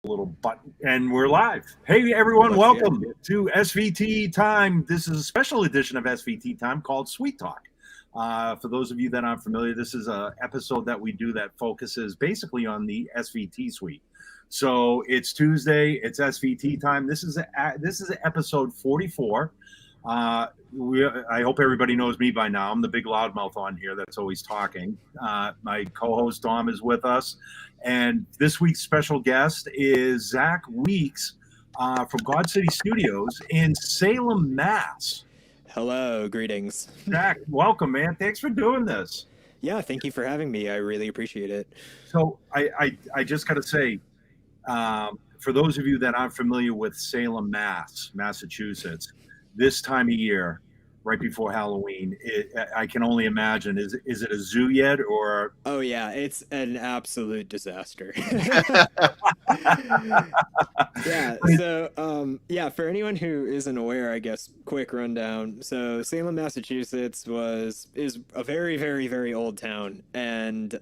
little button, and we're live. Hey everyone, welcome to SVT Time. This is a special edition of SVT Time called Sweet Talk. For those of you that aren't familiar, this is an episode that we do that focuses basically on the SVT Suite. So it's Tuesday, it's SVT Time. This is episode 44. I hope everybody knows me by now. I'm the big loudmouth on here that's always talking. My co-host Dom is with us, and this week's special guest is Zach Weeks from God City Studios in Salem, Mass. Hello, greetings. Zach, welcome, man. Thanks for doing this. Yeah, thank you for having me. I really appreciate it. So I just got to say, for those of you that aren't familiar with Salem, Massachusetts, this time of year, right before Halloween, I can only imagine, is it a zoo yet, or? Oh yeah, it's an absolute disaster. Yeah, so for anyone who isn't aware, I guess quick rundown. So Salem, Massachusetts is a very, very, very old town, and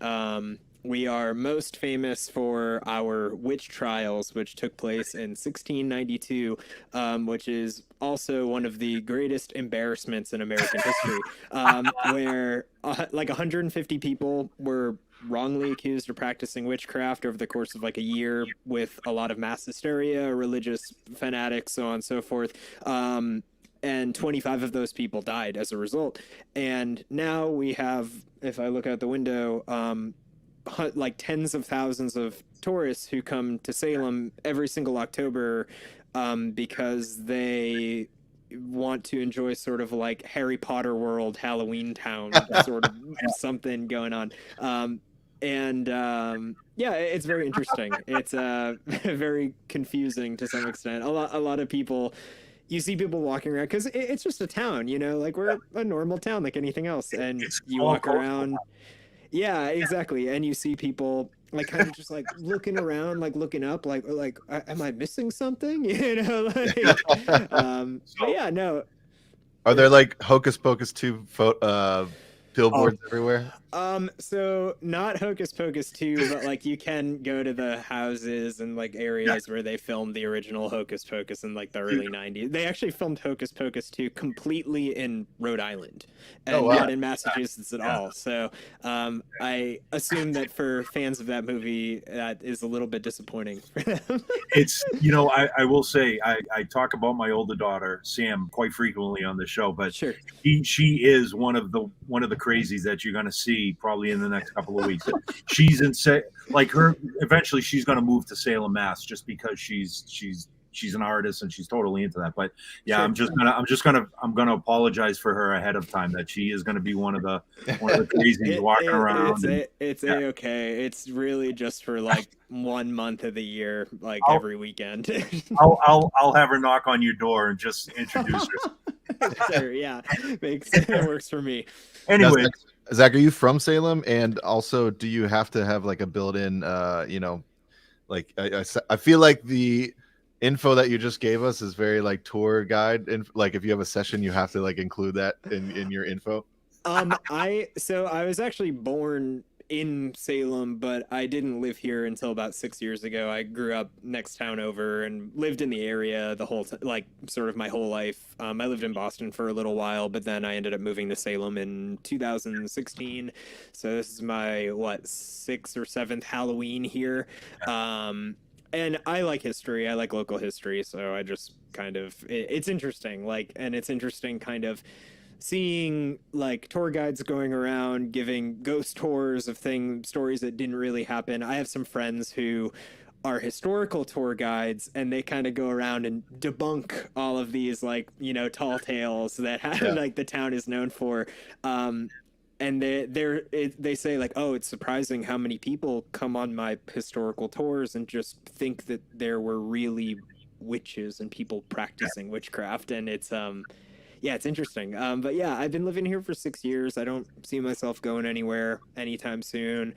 we are most famous for our witch trials, which took place in 1692, which is also one of the greatest embarrassments in American history, where like 150 people were wrongly accused of practicing witchcraft over the course of like a year, with a lot of mass hysteria, religious fanatics, so on and so forth. And 25 of those people died as a result. And now we have, if I look out the window, like tens of thousands of tourists who come to Salem every single October because they want to enjoy sort of like Harry Potter world, Halloween town sort of something going on. Yeah, it's very interesting. It's very confusing to some extent. A lot of people, you see people walking around because it's just a town, you know, like we're a normal town like anything else, and you walk around. Yeah, exactly. And you see people like kind of just like looking around, like looking up, like am I missing something? You know, like but yeah, no. Are there like Hocus Pocus 2 billboards everywhere? So not Hocus Pocus 2, but like you can go to the houses and like areas where they filmed the original Hocus Pocus in like the early 90s. They actually filmed Hocus Pocus 2 completely in Rhode Island and not in Massachusetts at all. So I assume that for fans of that movie, that is a little bit disappointing for them. It's, you know, I will say, I talk about my older daughter, Sam, quite frequently on the show, but sure. She is one of the crazies that you're going to see probably in the next couple of weeks. She's like her. Eventually, she's going to move to Salem, Mass, just because she's an artist and she's totally into that. But yeah, sure. I'm gonna apologize for her ahead of time that she is going to be one of the crazies walking around. It's okay. It's really just for like 1 month of the year, like every weekend. I'll have her knock on your door and just introduce her. Sure, yeah, it works for me. Anyway, Zach, are you from Salem? And also, do you have to have like a built-in, like I feel like the info that you just gave us is very like tour guide, and like if you have a session, you have to like include that in your info. I was actually born in Salem, but I didn't live here until about 6 years ago. I grew up next town over and lived in the area the whole like sort of my whole life. I lived in Boston for a little while, but then I ended up moving to Salem in 2016. So this is my 6th or 7th Halloween here. And I like history. I like local history, so I just kind of it's interesting, like, and it's interesting kind of seeing like tour guides going around giving ghost tours of stories that didn't really happen. I have some friends who are historical tour guides, and they kind of go around and debunk all of these like, you know, tall tales that like the town is known for. And they say like, oh, it's surprising how many people come on my historical tours and just think that there were really witches and people practicing witchcraft. And it's yeah, it's interesting. But yeah, I've been living here for 6 years. I don't see myself going anywhere anytime soon.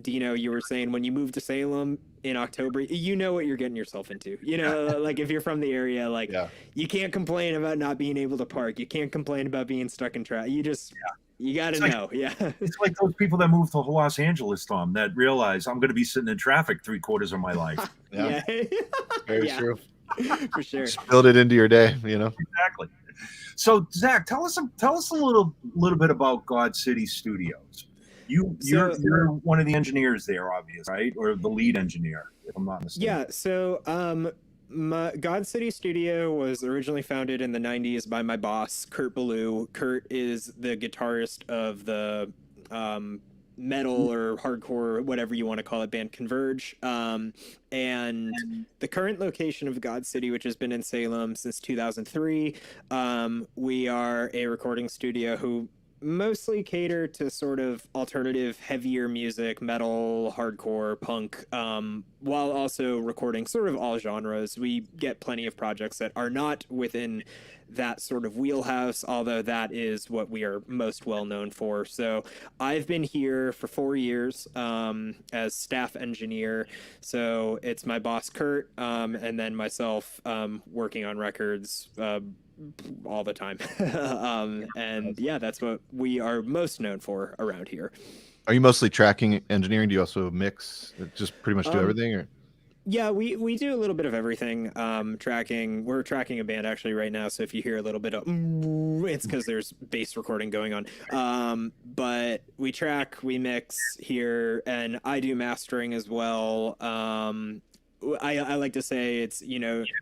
Dino, you were saying when you moved to Salem in October, you know what you're getting yourself into. You know, like if you're from the area, like you can't complain about not being able to park. You can't complain about being stuck in traffic. You just You got to know. Yeah. It's like those people that moved to Los Angeles, Tom, that realize I'm going to be sitting in traffic 3/4 of my life. Yeah. Yeah. Very Yeah. true. For sure. Just build it into your day, you know. Exactly. So, Zach, tell us a little bit about God City Studios. You're one of the engineers there, obviously, right? Or the lead engineer, if I'm not mistaken. Yeah. So, my God City Studio was originally founded in the 90s by my boss, Kurt Ballou. Kurt is the guitarist of the metal or hardcore, whatever you want to call it, band Converge. And the current location of God City, which has been in Salem since 2003, we are a recording studio who mostly cater to sort of alternative, heavier music, metal, hardcore, punk, while also recording sort of all genres. We get plenty of projects that are not within that sort of wheelhouse, although that is what we are most well known for. So I've been here for 4 years as staff engineer. So it's my boss, Kurt, and then myself working on records all the time. And yeah, that's what we are most known for around here. Are you mostly tracking engineering? Do you also mix? Just pretty much do everything, or? Yeah, we do a little bit of everything. Tracking. We're tracking a band actually right now, so if you hear a little bit of, it's because there's bass recording going on. But we track, we mix here, and I do mastering as well. I like to say it's,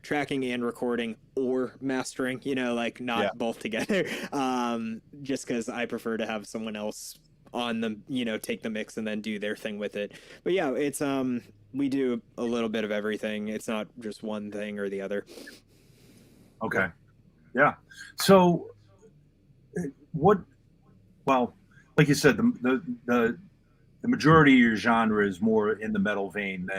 tracking and recording or mastering, like not both together. Just because I prefer to have someone else on the, take the mix and then do their thing with it. But yeah, it's we do a little bit of everything. It's not just one thing or the other. Okay. Yeah. So well, like you said, the majority of your genre is more in the metal vein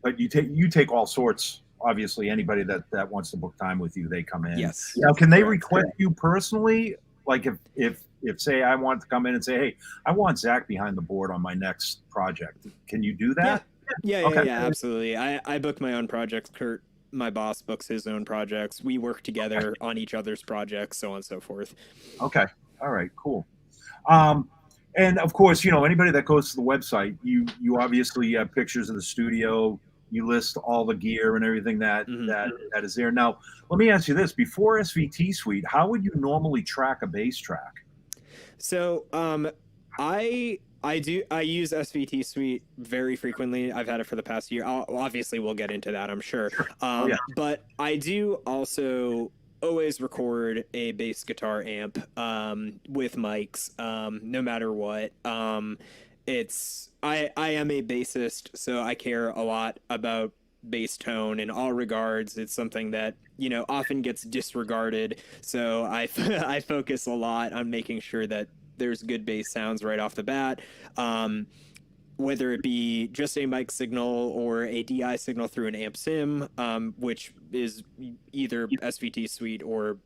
but you take all sorts. Obviously, anybody that wants to book time with you, they come in. Yes. Now, can they request you personally? Like if say I want to come in and say, hey, I want Zach behind the board on my next project. Can you do that? Yeah, Okay. absolutely. I book my own projects. Kurt, my boss, books his own projects. We work together on each other's projects, so on and so forth. Okay. All right. Cool. And of course, anybody that goes to the website, you obviously have pictures of the studio. You list all the gear and everything that is there. Now, let me ask you this: before SVT Suite, how would you normally track a bass track? So, I use SVT Suite very frequently. I've had it for the past year. Obviously, we'll get into that, I'm sure. But I do also always record a bass guitar amp with mics, no matter what. I am a bassist, so I care a lot about bass tone in all regards. It's something that often gets disregarded, so I focus a lot on making sure that there's good bass sounds right off the bat, whether it be just a mic signal or a DI signal through an amp sim, which is either SVT Suite or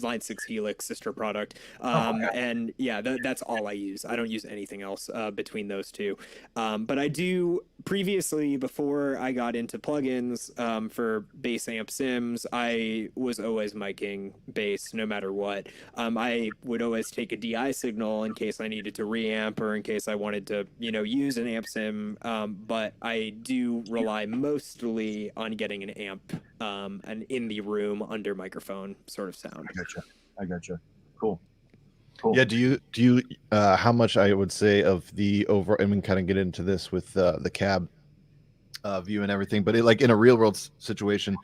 Line 6 Helix sister product. And yeah, that's all I use. I don't use anything else between those two. But I do previously, before I got into plugins for bass amp sims, I was always miking bass no matter what. I would always take a DI signal in case I needed to reamp or in case I wanted to, use an amp sim. But I do rely mostly on getting an amp and in the room under microphone sort of sound. I gotcha. Cool. Yeah. Do you how much I would say of the over, I mean, kind of get into this with the cab view and everything, but like in a real world situation,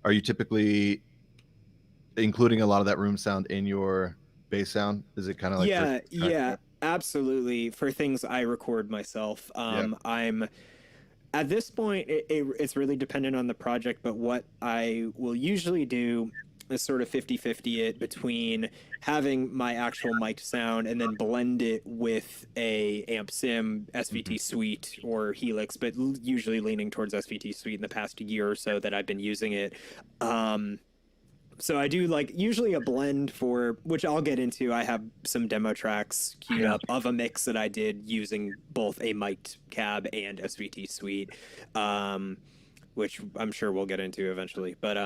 are you typically including a lot of that room sound in your bass sound? Is it kind of like yeah, absolutely. For things I record myself, I'm at this point it's really dependent on the project, but what I will usually do is sort of 50-50 it between having my actual mic sound and then blend it with a amp sim, SVT Suite or Helix, but usually leaning towards SVT Suite in the past year or so that I've been using it. So I do like usually a blend for, which I'll get into. I have some demo tracks queued up of a mix that I did using both a mic'd cab and SVT Suite, which I'm sure we'll get into eventually. But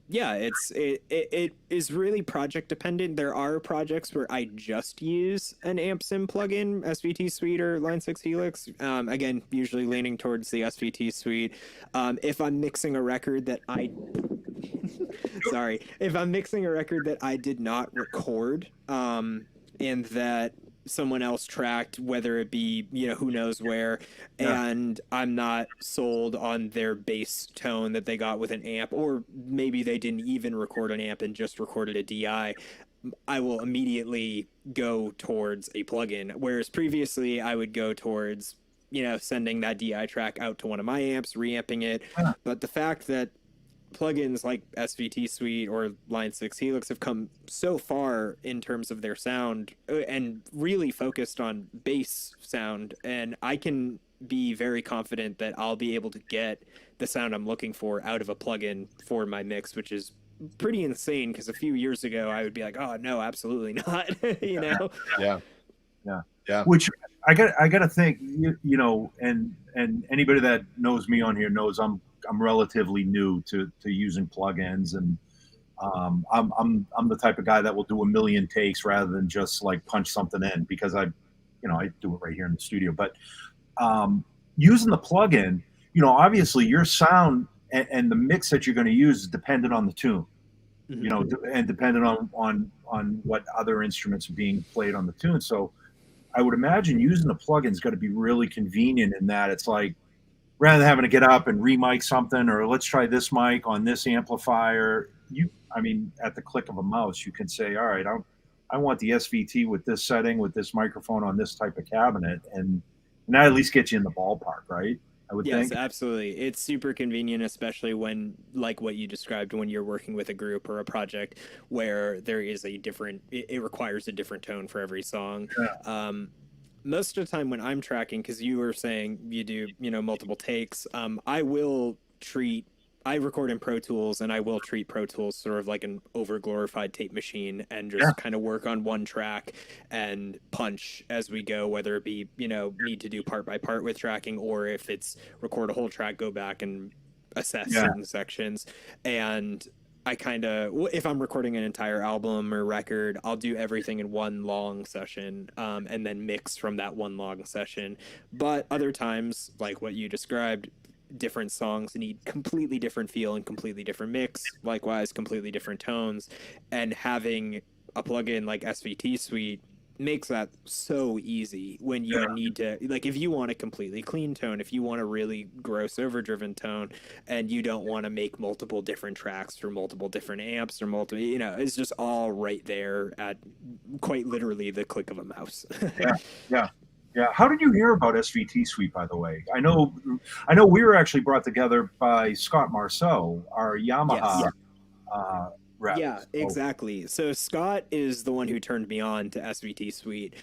Yeah, it is really project dependent. There are projects where I just use an amp sim plugin, SVT Suite or Line 6 Helix. Again, usually leaning towards the SVT Suite. If I'm mixing a record that I sorry, if I'm mixing a record that I did not record, and that someone else tracked, whether it be, who knows where, Yeah. and I'm not sold on their bass tone that they got with an amp, or maybe they didn't even record an amp and just recorded a I will immediately go towards a plugin. Whereas previously I would go towards, sending that DI track out to one of my amps, reamping it. Yeah. But the fact that plugins like SVT Suite or Line 6 Helix have come so far in terms of their sound, and really focused on bass sound, and I can be very confident that I'll be able to get the sound I'm looking for out of a plugin for my mix, which is pretty insane because a few years ago I would be like, oh no, absolutely not. Yeah. Yeah. Yeah. Which I got to think, and anybody that knows me on here knows I'm relatively new to using plugins, and I'm the type of guy that will do a million takes rather than just like punch something in, because I do it right here in the studio. But using the plugin, obviously your sound and the mix that you're going to use is dependent on the tune, and dependent on what other instruments are being played on the tune. So I would imagine using the plugin is going to be really convenient in that it's like, rather than having to get up and re-mic something, or let's try this mic on this amplifier, at the click of a mouse, you can say, all right, I want the SVT with this setting, with this microphone on this type of cabinet, and that at least gets you in the ballpark, right? I would Yes, think. absolutely. It's super convenient, especially when, like what you described, when you're working with a group or a project where there is it requires a different tone for every song. Yeah. Most of the time when I'm tracking, because you were saying you do, multiple takes, I record in Pro Tools, and I will treat Pro Tools sort of like an over glorified tape machine, and just kind of work on one track and punch as we go, whether it be, need to do part by part with tracking, or if it's record a whole track, go back and assess certain sections. And I kind of, if I'm recording an entire album or record, I'll do everything in one long session, and then mix from that one long session. But other times, like what you described, different songs need completely different feel and completely different mix, likewise completely different tones, and having a plugin like SVT Suite makes that so easy when you need to, like, if you want a completely clean tone, if you want a really gross overdriven tone, and you don't want to make multiple different tracks for multiple different amps or multiple, it's just all right there at quite literally the click of a mouse. Yeah. How did you hear about SVT Suite, by the way? I know we were actually brought together by Scott Marceau, our Yamaha rep. Yeah, exactly. So Scott is the one who turned me on to SVT Suite.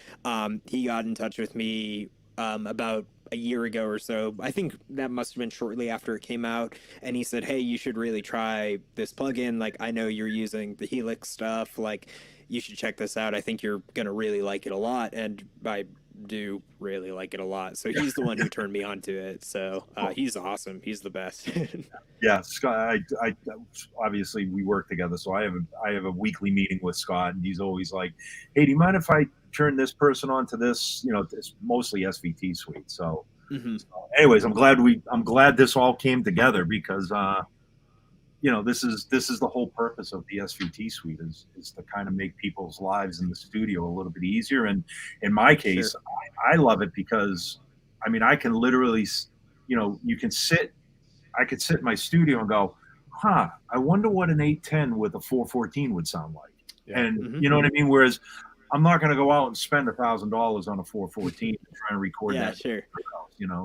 He got in touch with me about a year ago or so. I think that must have been shortly after it came out. And he said, hey, you should really try this plugin. Like, I know you're using the Helix stuff. Like, you should check this out. I think you're going to really like it a lot. And I do really like it a lot. So he's the one who turned me on to it. So he's awesome. He's the best. Yeah, Scott. I obviously we work together, so I have a weekly meeting with Scott, and he's always like, "Hey, do you mind if I turn this person on to this?" It's mostly SVT Suite. So, anyways, I'm glad this all came together, because this is the whole purpose of the SVT Suite is to kind of make people's lives in the studio a little bit easier. And in my case, I love it because, I can literally, I could sit in my studio and go, I wonder what an 810 with a 414 would sound like. Yeah. And you know what I mean? Whereas I'm not going to go out and spend $1,000 on a 414 and try and record that. Sure.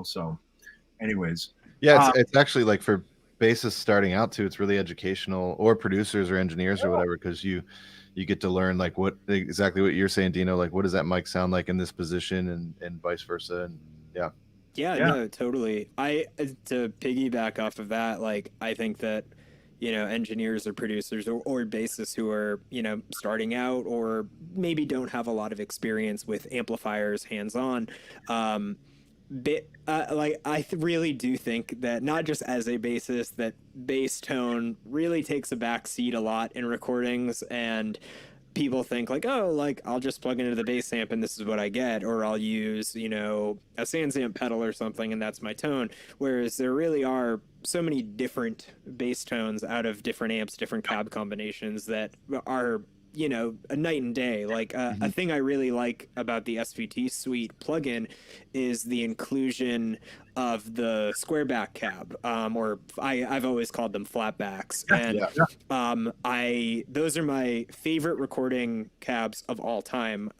So anyways. Yeah, it's actually like for bassists starting out too, it's really educational, or producers or engineers or whatever, because you get to learn like exactly what you're saying, Dino, like what does that mic sound like in this position, and vice versa. And yeah, no, totally. To piggyback off of that, like, I think that, engineers or producers or bassists who are, starting out, or maybe don't have a lot of experience with amplifiers hands-on, like really do think that, not just as a bassist, that bass tone really takes a back seat a lot in recordings, and people think like, oh, like I'll just plug into the bass amp and this is what I get, or I'll use, you know, a SansAmp pedal or something and that's my tone. Whereas there really are so many different bass tones out of different amps, different cab combinations that are, you know, a night and day. Like a thing I really like about the SVT Suite plugin is the inclusion of the square back cab, or I've always called them flatbacks. And those are my favorite recording cabs of all time.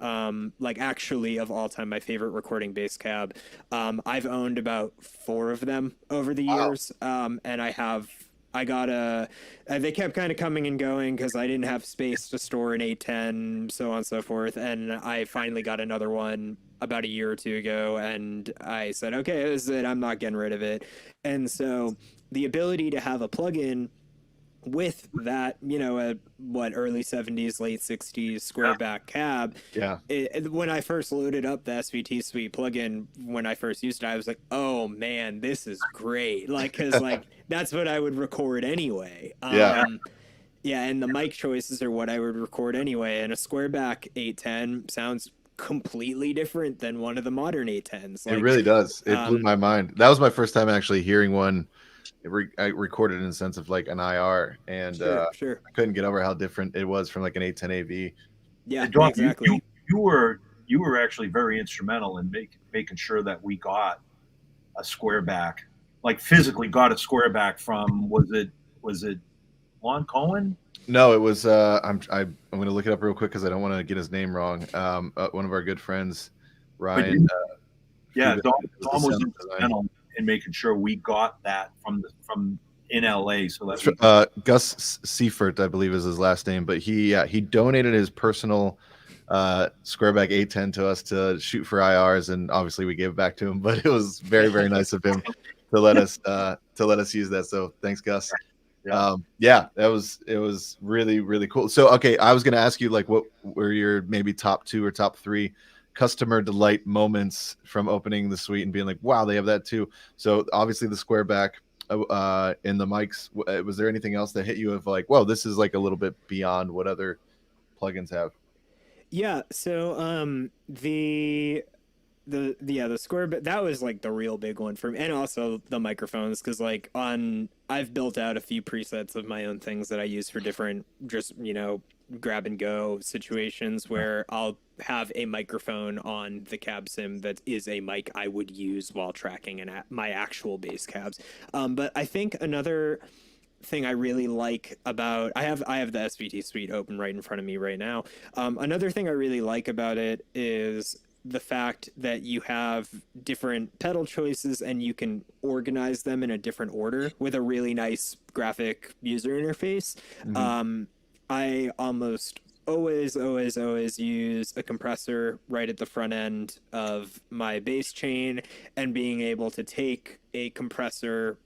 Like actually of all time, my favorite recording bass cab. I've owned about 4 of them over the years, and I got they kept kind of coming and going because I didn't have space to store an 810, so on and so forth. And I finally got another one about a year or 2 ago, and I said, okay, this is it. I'm not getting rid of it. And so the ability to have a plugin with that, you know, a early 70s, late 60s square back cab. When I first loaded up the SVT Suite plugin, when I first used it, I was like, oh man, this is great. Like, cause like that's what I would record anyway. And the mic choices are what I would record anyway. And a square back 810 sounds completely different than one of the modern 810s. Like, it really does. It blew my mind. That was my first time actually hearing one. I recorded in the sense of like an IR, and I couldn't get over how different it was from like an 810 AV. Yeah, Dom, exactly. You were actually very instrumental in making sure that we got a square back, like physically got a square back from, was it Lon Cohen? No, it was I'm going to look it up real quick because I don't want to get his name wrong. One of our good friends, Ryan. Dom was instrumental in making sure we got that from in LA. So that Gus Seifert, I believe, is his last name, but he donated his personal squareback 810 to us to shoot for IRs, and obviously we gave it back to him. But it was very, very nice of him to let us use that. So thanks, Gus. It was really, really cool. So okay, I was going to ask you, like, what were your maybe top 2 or top 3 customer delight moments from opening the suite and being like, wow, they have that too. So obviously the square back in the mics. Was there anything else that hit you of like, well, this is like a little bit beyond what other plugins have? Yeah. So the square, but that was like the real big one for me, and also the microphones, because like I've built out a few presets of my own things that I use for different, just, you know, grab and go situations where I'll have a microphone on the cab sim that is a mic I would use while tracking my actual bass cabs. But I think another thing I really like about, I have the SVT Suite open right in front of me right now. Another thing I really like about it is the fact that you have different pedal choices and you can organize them in a different order with a really nice graphic user interface. I almost always use a compressor right at the front end of my bass chain, and being able to take a compressor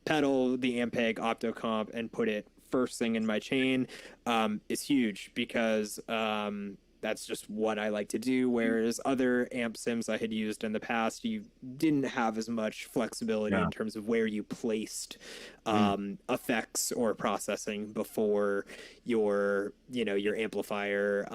pedal, the Ampeg Optocomp, and put it first thing in my chain is huge, because that's just what I like to do. Whereas other amp sims I had used in the past, you didn't have as much flexibility in terms of where you placed effects or processing before your amplifier.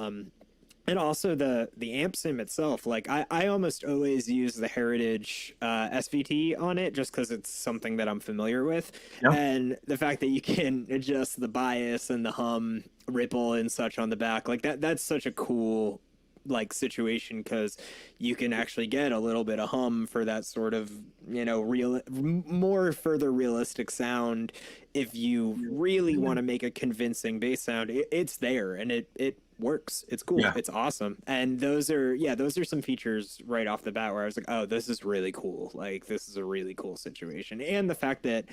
And also the amp sim itself, like I almost always use the Heritage SVT on it, just because it's something that I'm familiar with. And the fact that you can adjust the bias and the hum, ripple and such on the back, like that's such a cool like situation, because you can actually get a little bit of hum for that sort of, you know, more further realistic sound. If you really want to make a convincing bass sound, it's there, and it works. It's cool. It's awesome. And those are some features right off the bat where I was like, oh, this is really cool. Like, this is a really cool situation. And the fact that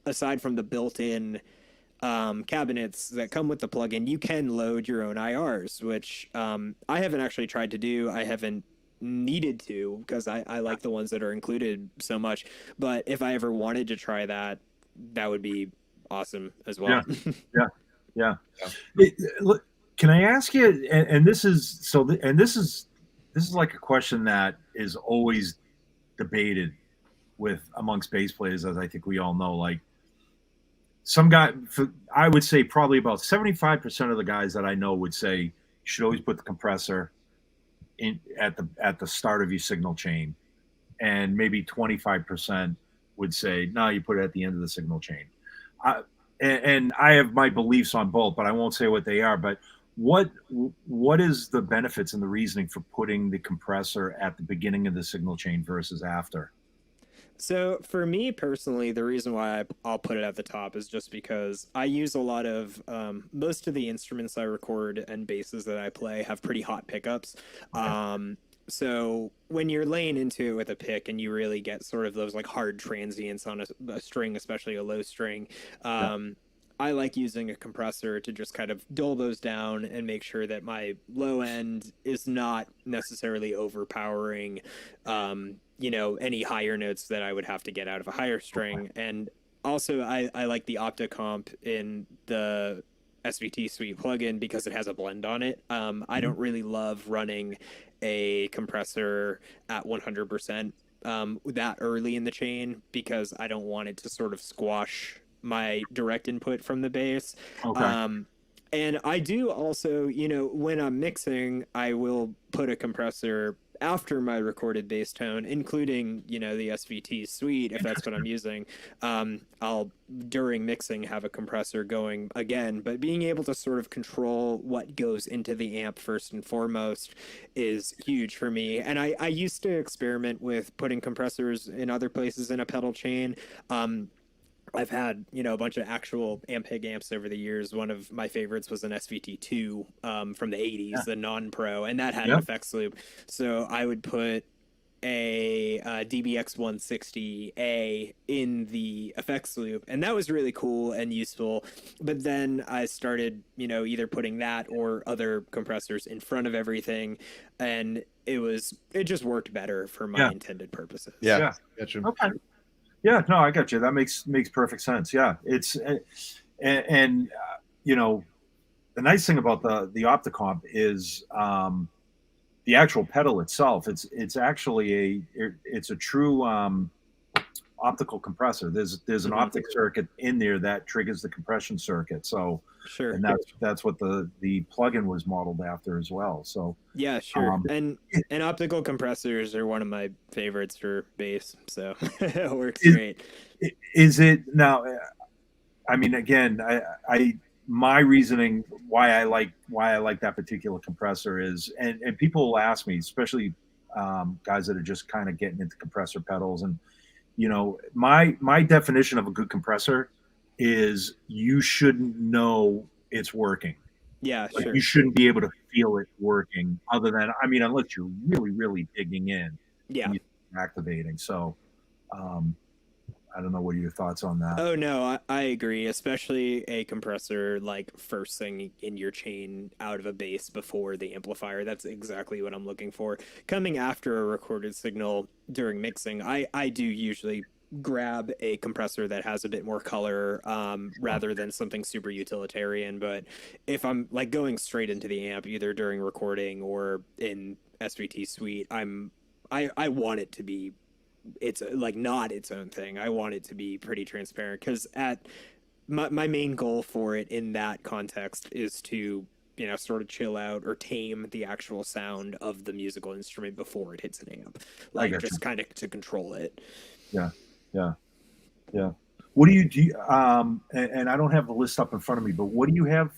aside from the built-in cabinets that come with the plugin, you can load your own IRs, which I haven't actually tried to do. I haven't needed to, because I like the ones that are included so much. But if I ever wanted to try that, that would be awesome as well. Look, can I ask you? And this is like a question that is always debated with amongst bass players, as I think we all know. Like some guy, I would say probably about 75% of the guys that I know would say you should always put the compressor in at the start of your signal chain, and maybe 25% would say no, you put it at the end of the signal chain. And I have my beliefs on both, but I won't say what they are. But what is the benefits and the reasoning for putting the compressor at the beginning of the signal chain versus after? So for me personally, the reason why I'll put it at the top is just because I use a lot of most of the instruments I record and basses that I play have pretty hot pickups. Okay. So when you're laying into it with a pick and you really get sort of those like hard transients on a string, especially a low string, I like using a compressor to just kind of dull those down and make sure that my low end is not necessarily overpowering, any higher notes that I would have to get out of a higher string. And also, I like the Opticomp in the SVT Suite plugin because it has a blend on it. I don't really love running a compressor at 100% that early in the chain because I don't want it to sort of squash my direct input from the bass. Okay. And I do also, when I'm mixing, I will put a compressor after my recorded bass tone, including, the SVT Suite, if that's what I'm using. I'll, during mixing, have a compressor going again, but being able to sort of control what goes into the amp first and foremost is huge for me. And I used to experiment with putting compressors in other places in a pedal chain. I've had, a bunch of actual Ampeg amps over the years. One of my favorites was an SVT2 from the 80s, the non-pro, and that had an effects loop. So I would put a DBX 160A in the effects loop, and that was really cool and useful. But then I started, either putting that or other compressors in front of everything, and it just worked better for my intended purposes. Yeah. Gotcha. Okay. Yeah, no, I got you. That makes perfect sense. Yeah, it's and the nice thing about the Opticomp is the actual pedal itself. It's actually it's a true optical compressor. There's an optic circuit in there that triggers the compression circuit. So sure, and that's what the plugin was modeled after as well. So yeah, sure. And optical compressors are one of my favorites for bass. So it works great. Is it now? I mean, again, my reasoning why I like that particular compressor is, and people will ask me, especially guys that are just kind of getting into compressor pedals, and my definition of a good compressor is you shouldn't know it's working. Yeah, like, sure. You shouldn't be able to feel it working, other than unless you're really, really digging in. Yeah. And activating. So, I don't know. What are your thoughts on that? Oh no, I agree. Especially a compressor like first thing in your chain out of a bass before the amplifier. That's exactly what I'm looking for. Coming after a recorded signal during mixing, I do usually grab a compressor that has a bit more color rather than something super utilitarian. But if I'm like going straight into the amp, either during recording or in SVT Suite, I want it to be, it's like not its own thing. I want it to be pretty transparent because at my main goal for it in that context is to sort of chill out or tame the actual sound of the musical instrument before it hits an amp, like just kind of to control it. Yeah. What do you and I don't have the list up in front of me, but what do you have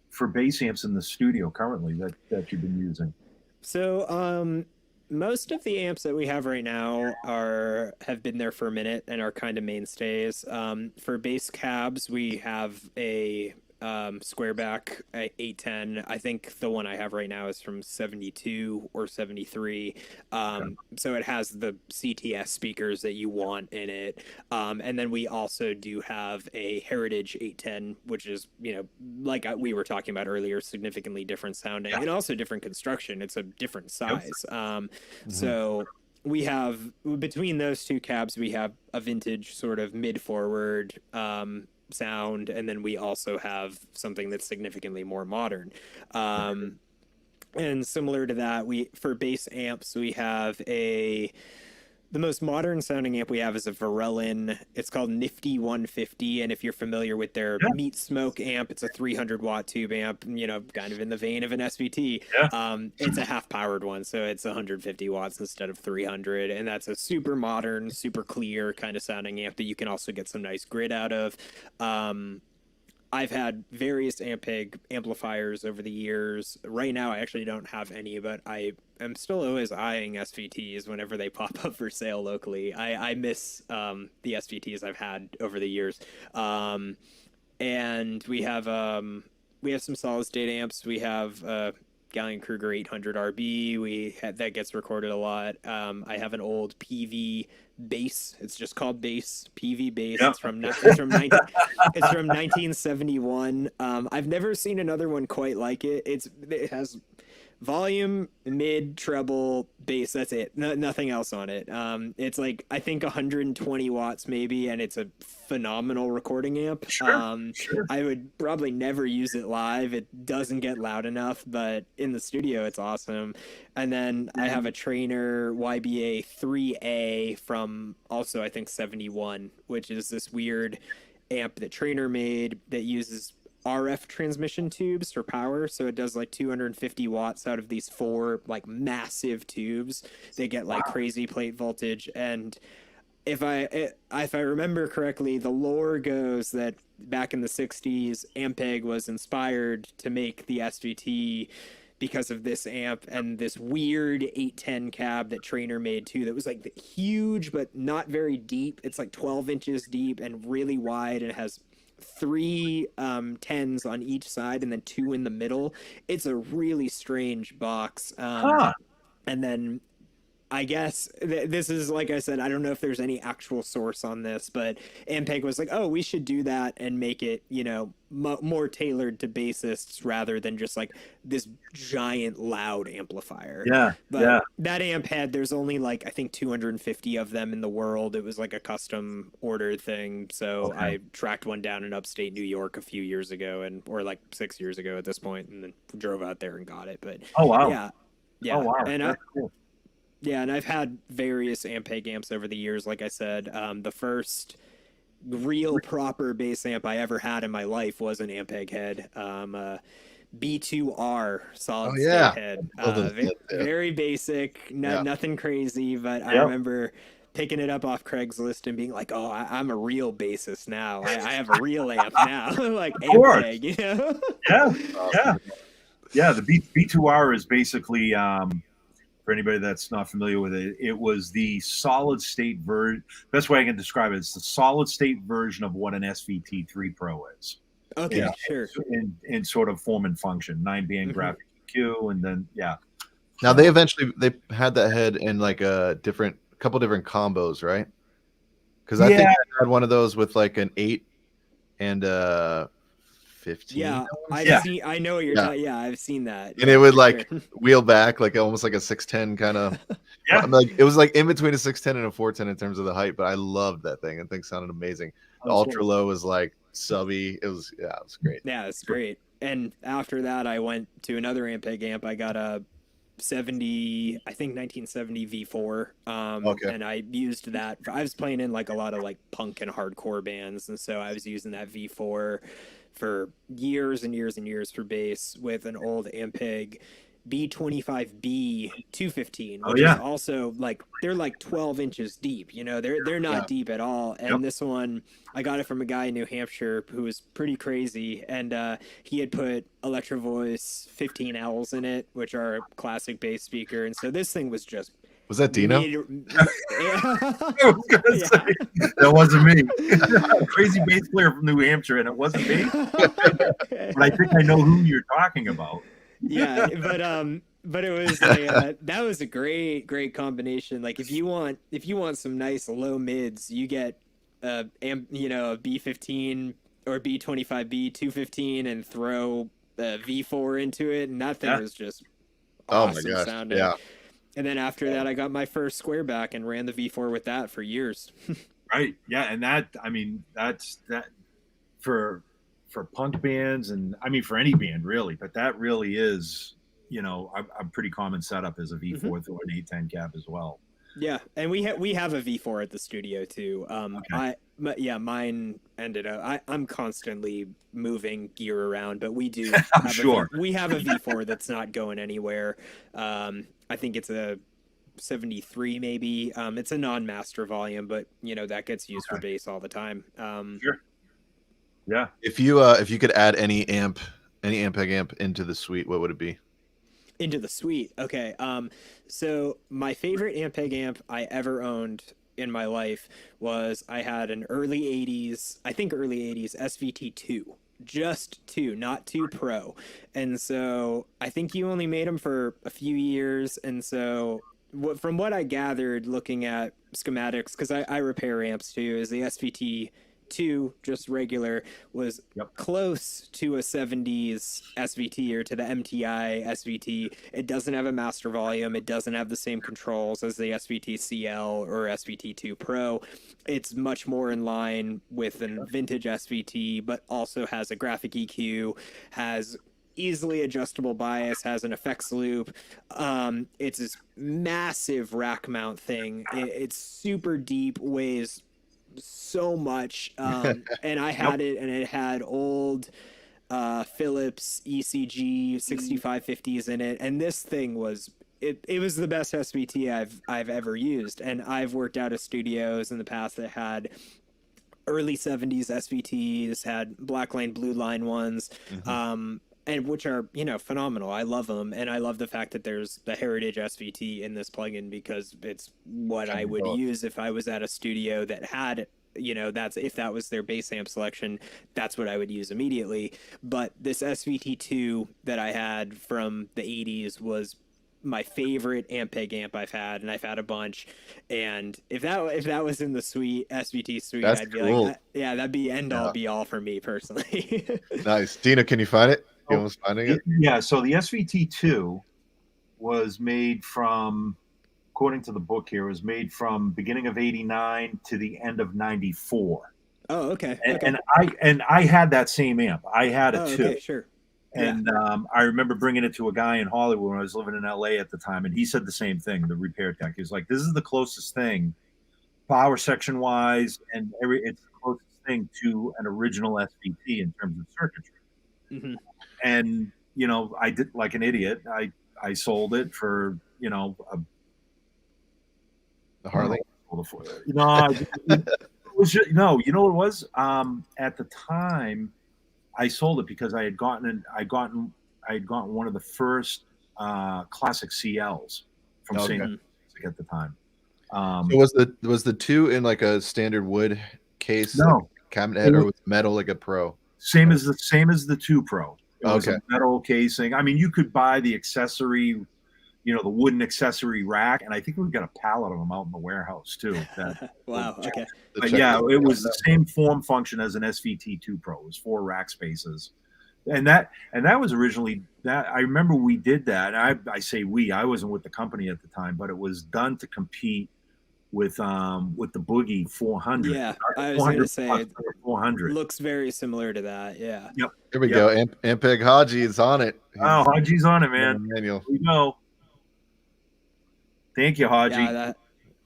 for bass amps in the studio currently that you've been using? So most of the amps that we have right now have been there for a minute and are kind of mainstays. For bass cabs, we have a squareback 810. I think the one I have right now is from 72 or 73. So it has the CTS speakers that you want in it. And then we also do have a Heritage 810, which is, like we were talking about earlier, significantly different sounding and also different construction. It's a different size. So we have, between those two cabs, we have a vintage sort of mid-forward sound, and then we also have something that's significantly more modern. And similar to that, for bass amps, we have a The most modern sounding amp we have is a Varellin. It's called Nifty 150, and if you're familiar with their Yeah. Meat Smoke amp, it's a 300-watt tube amp, kind of in the vein of an SVT. Yeah. It's a half-powered one, so it's 150 watts instead of 300, and that's a super modern, super clear kind of sounding amp that you can also get some nice grit out of. I've had various Ampeg amplifiers over the years. Right now, I actually don't have any, but I am still always eyeing SVTs whenever they pop up for sale locally. I miss the SVTs I've had over the years. And we have some solid state amps. We have Gallion Kruger 800 RB. That gets recorded a lot. I have an old PV bass. It's just called bass. PV bass. Yeah. It's from 1971. I've never seen another one quite like it. It has volume, mid, treble, bass. That's it. Nothing else on it. It's like I think 120 watts maybe, and it's a phenomenal recording amp. Sure. I would probably never use it live. It doesn't get loud enough, but in the studio it's awesome. And then I have a Trainer YBA 3A from also I think 71, which is this weird amp that Trainer made that uses RF transmission tubes for power, so it does like 250 watts out of these 4 like massive tubes. They get like crazy plate voltage, and if I remember correctly, the lore goes that back in the 60s, Ampeg was inspired to make the SVT because of this amp and this weird 810 cab that Trainer made too that was like huge but not very deep. It's like 12 inches deep and really wide, and it has 3 tens on each side and then 2 in the middle. It's a really strange box. And then I guess this is, like I said, I don't know if there's any actual source on this, but Ampeg was like, oh, we should do that and make it, more tailored to bassists rather than just like this giant loud amplifier. Yeah. But that amp there's only like, I think 250 of them in the world. It was like a custom order thing. So I tracked one down in upstate New York a few years ago or like 6 years ago at this point, and then drove out there and got it. But oh, wow. Yeah. Oh, wow. And cool. Yeah, and I've had various Ampeg amps over the years. Like I said, the first real proper bass amp I ever had in my life was an Ampeg head, B2R solid state head. Very basic, nothing crazy, but I remember picking it up off Craigslist and being like, "Oh, I'm a real bassist now. I have a real amp now, like Ampeg." Yeah. The B2R is basically. For anybody that's not familiar with it, it was the solid state version. Best way I can describe it is the solid state version of what an SVT3 Pro is. Okay, sure. In sort of form and function, 9-band graphic EQ, and then Now they had that head in like a couple different combos, right? Because I think I had one of those with like an 8 and 15. Yeah, I know what you're talking. Yeah, I've seen that. And it would like wheel back like almost like a 610 kind of. Like it was like in between a 610 and a 410 in terms of the height, but I loved that thing. That thing sounded amazing. The ultra low was like subby. It was great. Yeah, it's great. And after that, I went to another Ampeg amp. I got a 1970 V4. And I used that. I was playing in like a lot of like punk and hardcore bands, and so I was using that V4 for years and years and years for bass with an old Ampeg B25B 215, which is also like they're like 12 inches deep. They're not deep at all. And this one, I got it from a guy in New Hampshire who was pretty crazy, and he had put Electro Voice 15Ls in it, which are a classic bass speaker. And so this thing was just. Was that Dino? I was gonna say, that wasn't me. Crazy bass player from New Hampshire, and it wasn't me. But I think I know who you're talking about. Yeah, but it was that was a great combination. Like if you want some nice low mids, you get a B15 or B25B 215 and throw a V4 into it, and that thing was just awesome sounding. Yeah. And then after that, I got my first square back and ran the V4 with that for years. Right. Yeah. And that's for punk bands, and I mean, for any band really, but that really is, a pretty common setup as a V4 through an 810 cab as well. Yeah, and we have a V4 at the studio too. Okay. Mine ended up. I'm constantly moving gear around, but we do I'm have sure. we have a V4 that's not going anywhere. I think it's a 73 maybe. It's a non-master volume, but that gets used for Okay. bass all the time. Sure. Yeah. If you could add any Ampeg amp into the suite, what would it be? Into the suite. Okay. So my favorite Ampeg amp I ever owned in my life was I had an early 80s, I think early 80s SVT 2. Just 2, not 2 Pro. And so I think you only made them for a few years. And so from what I gathered looking at schematics, because I repair amps too, is the SVT 2, just regular, was Yep. close to a 70s SVT or to the MTI SVT. It doesn't have a master volume. It doesn't have the same controls as the SVT CL or SVT2 Pro. It's much more in line with a vintage SVT, but also has a graphic EQ, has easily adjustable bias, has an effects loop. It's this massive rack mount thing. It's super deep, weighs so much. And I had it, and it had old Philips ECG 6550s in it, and this thing was it was the best SVT I've ever used. And I've worked out of studios in the past that had early 70s SVTs, had black line, blue line ones. And which are phenomenal. I love them, and I love the fact that there's the Heritage SVT in this plugin, because it's what I would use if I was at a studio that had that's if that was their bass amp selection, that's what I would use immediately. But this SVT2 that I had from the 80s was my favorite Ampeg amp I've had, and I've had a bunch. And if that was in the suite, SVT suite, That's I'd be cool. like, yeah, that'd be end all be all for me personally. Nice. Dino, can you find it? You almost finding it? Yeah. So the SVT2 was made from, according to the book here, was made from beginning of '89 to the end of '94. Oh, okay. And I had that same amp. I had a 2. Okay, sure. And I remember bringing it to a guy in Hollywood when I was living in LA at the time, and he said the same thing. The repair tech, he was like, "This is the closest thing, power section wise, and it's the closest thing to an original SVT in terms of circuitry." Mm-hmm. And I did like an idiot. I sold it for The Harley. it was just, no. You know what it was? At the time, I sold it because I had gotten one of the first classic CLs from St. Music at the time. So was the 2 in like a standard wood case, No, like cabinet head, or was it metal like a Pro? Same as the 2 Pro. It was Okay. a metal casing. I mean, you could buy the accessory, the wooden accessory rack, and I think we've got a pallet of them out in the warehouse too. Wow. Okay. But yeah, it was the same form function as an SVT2 Pro. It was 4 rack spaces, and that was originally that. I remember we did that. I say we. I wasn't with the company at the time, but it was done to compete with the Boogie 400. Yeah, I was going to say 400 looks very similar to that. Yeah. Yep. Here we go. Ampeg Haji is on it. Oh, Haji's on it, man. Manual. Here we go. Thank you, Haji. Yeah,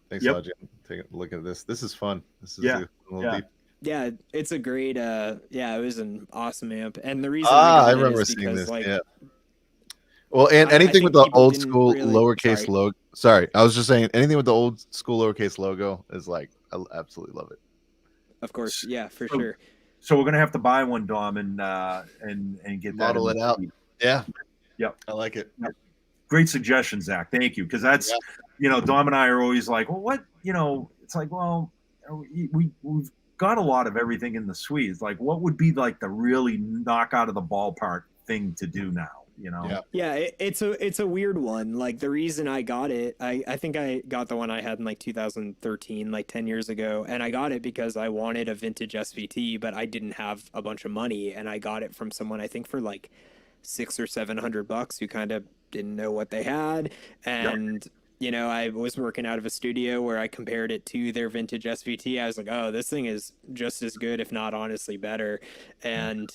Thanks, Haji. Take a look at this. This is fun. This is a little deep. Yeah, it's a great. It was an awesome amp, and the reason I remember seeing this. Yeah. Well, and anything with the old school lowercase logo. Sorry, I was just saying anything with the old school lowercase logo is like I absolutely love it. Of course, yeah, for sure. So we're gonna have to buy one, Dom, and get model that it out. Yeah. Yep. I like it. Yep. Great suggestion, Zach. Thank you, because that's Dom and I are always like, well, what it's like, well, we've got a lot of everything in the suite. It's like, what would be like the really knock out of the ballpark thing to do now? It's a weird one. Like the reason I got it, I think I got the one I had in like 2013, like 10 years ago, and I got it because I wanted a vintage SVT, but I didn't have a bunch of money, and I got it from someone I think for like $600 or $700 who kind of didn't know what they had. And I was working out of a studio where I compared it to their vintage SVT. I was like, oh, this thing is just as good, if not honestly better. And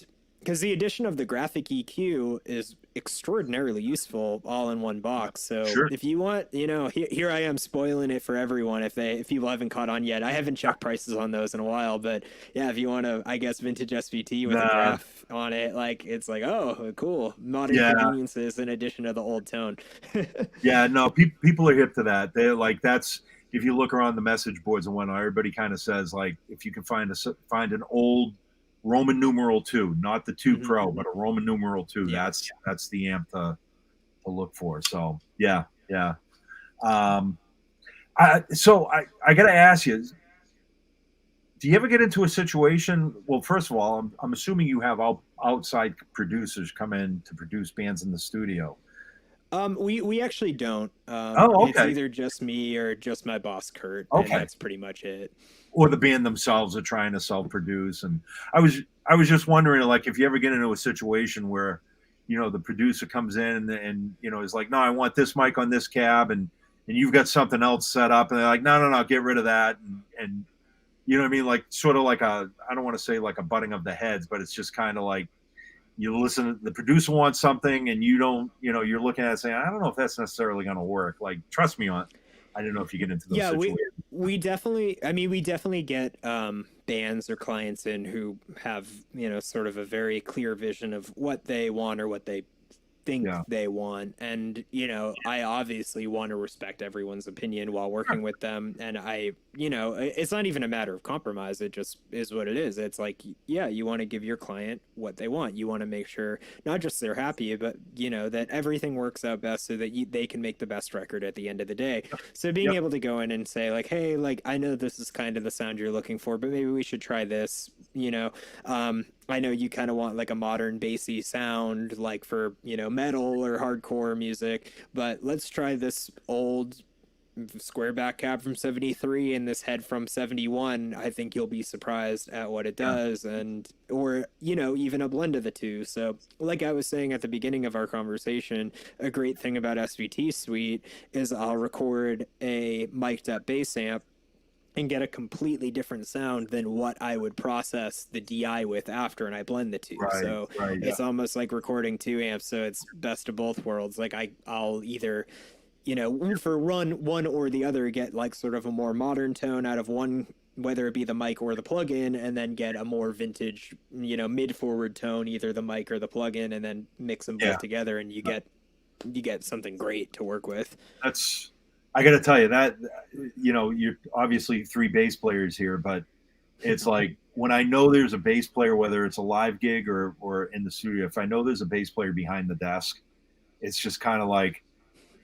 because the addition of the graphic EQ is extraordinarily useful all in one box. So Sure. if you want, here I am spoiling it for everyone if people haven't caught on yet. I haven't checked prices on those in a while, but yeah, if you want to, I guess, vintage SVT with a graph on it, like it's like, oh, cool, modern conveniences in addition to the old tone. Yeah, no, people are hip to that. They're like, that's, if you look around the message boards and whatnot, everybody kind of says, like, if you can find an old Roman numeral 2, not the 2 Pro, but a Roman numeral 2. Yeah. That's the amp to look for. So yeah. So I got to ask you, do you ever get into a situation? Well, first of all, I'm assuming you have outside producers come in to produce bands in the studio. We actually don't. Okay. It's either just me or just my boss Kurt, and that's pretty much it. Or the band themselves are trying to self-produce. And I was just wondering, like, if you ever get into a situation where, the producer comes in and is like, no, I want this mic on this cab, and you've got something else set up, and they're like, no, get rid of that, and you know what I mean, like sort of like I don't want to say like a butting of the heads, but it's just kind of like, you listen, the producer wants something, and you don't, you're looking at it saying, I don't know if that's necessarily going to work. Like, trust me on. I don't know if you get into those situations. We definitely get bands or clients in who have, sort of a very clear vision of what they want or what they think they want. And, I obviously want to respect everyone's opinion while working with them. And it's not even a matter of compromise. It just is what it is. It's like, you want to give your client what they want. You want to make sure not just they're happy, but, that everything works out best so that they can make the best record at the end of the day. So being able to go in and say, like, hey, like, I know this is kind of the sound you're looking for, but maybe we should try this, I know you kind of want like a modern bassy sound, like for, metal or hardcore music, but let's try this old square back cab from 73 and this head from 71. I think you'll be surprised at what it does. Or even a blend of the two. So like I was saying at the beginning of our conversation, a great thing about SVT Suite is I'll record a mic'd up bass amp and get a completely different sound than what I would process the DI with after, and I blend the two. It's almost like recording 2 amps, so it's best of both worlds. Like I'll either, for one or the other, get like sort of a more modern tone out of one, whether it be the mic or the plug-in, and then get a more vintage, mid-forward tone, either the mic or the plug-in, and then mix them both together, and you get something great to work with. I got to tell you that, you're obviously 3 bass players here, but it's like when I know there's a bass player, whether it's a live gig or in the studio, if I know there's a bass player behind the desk, it's just kind of like,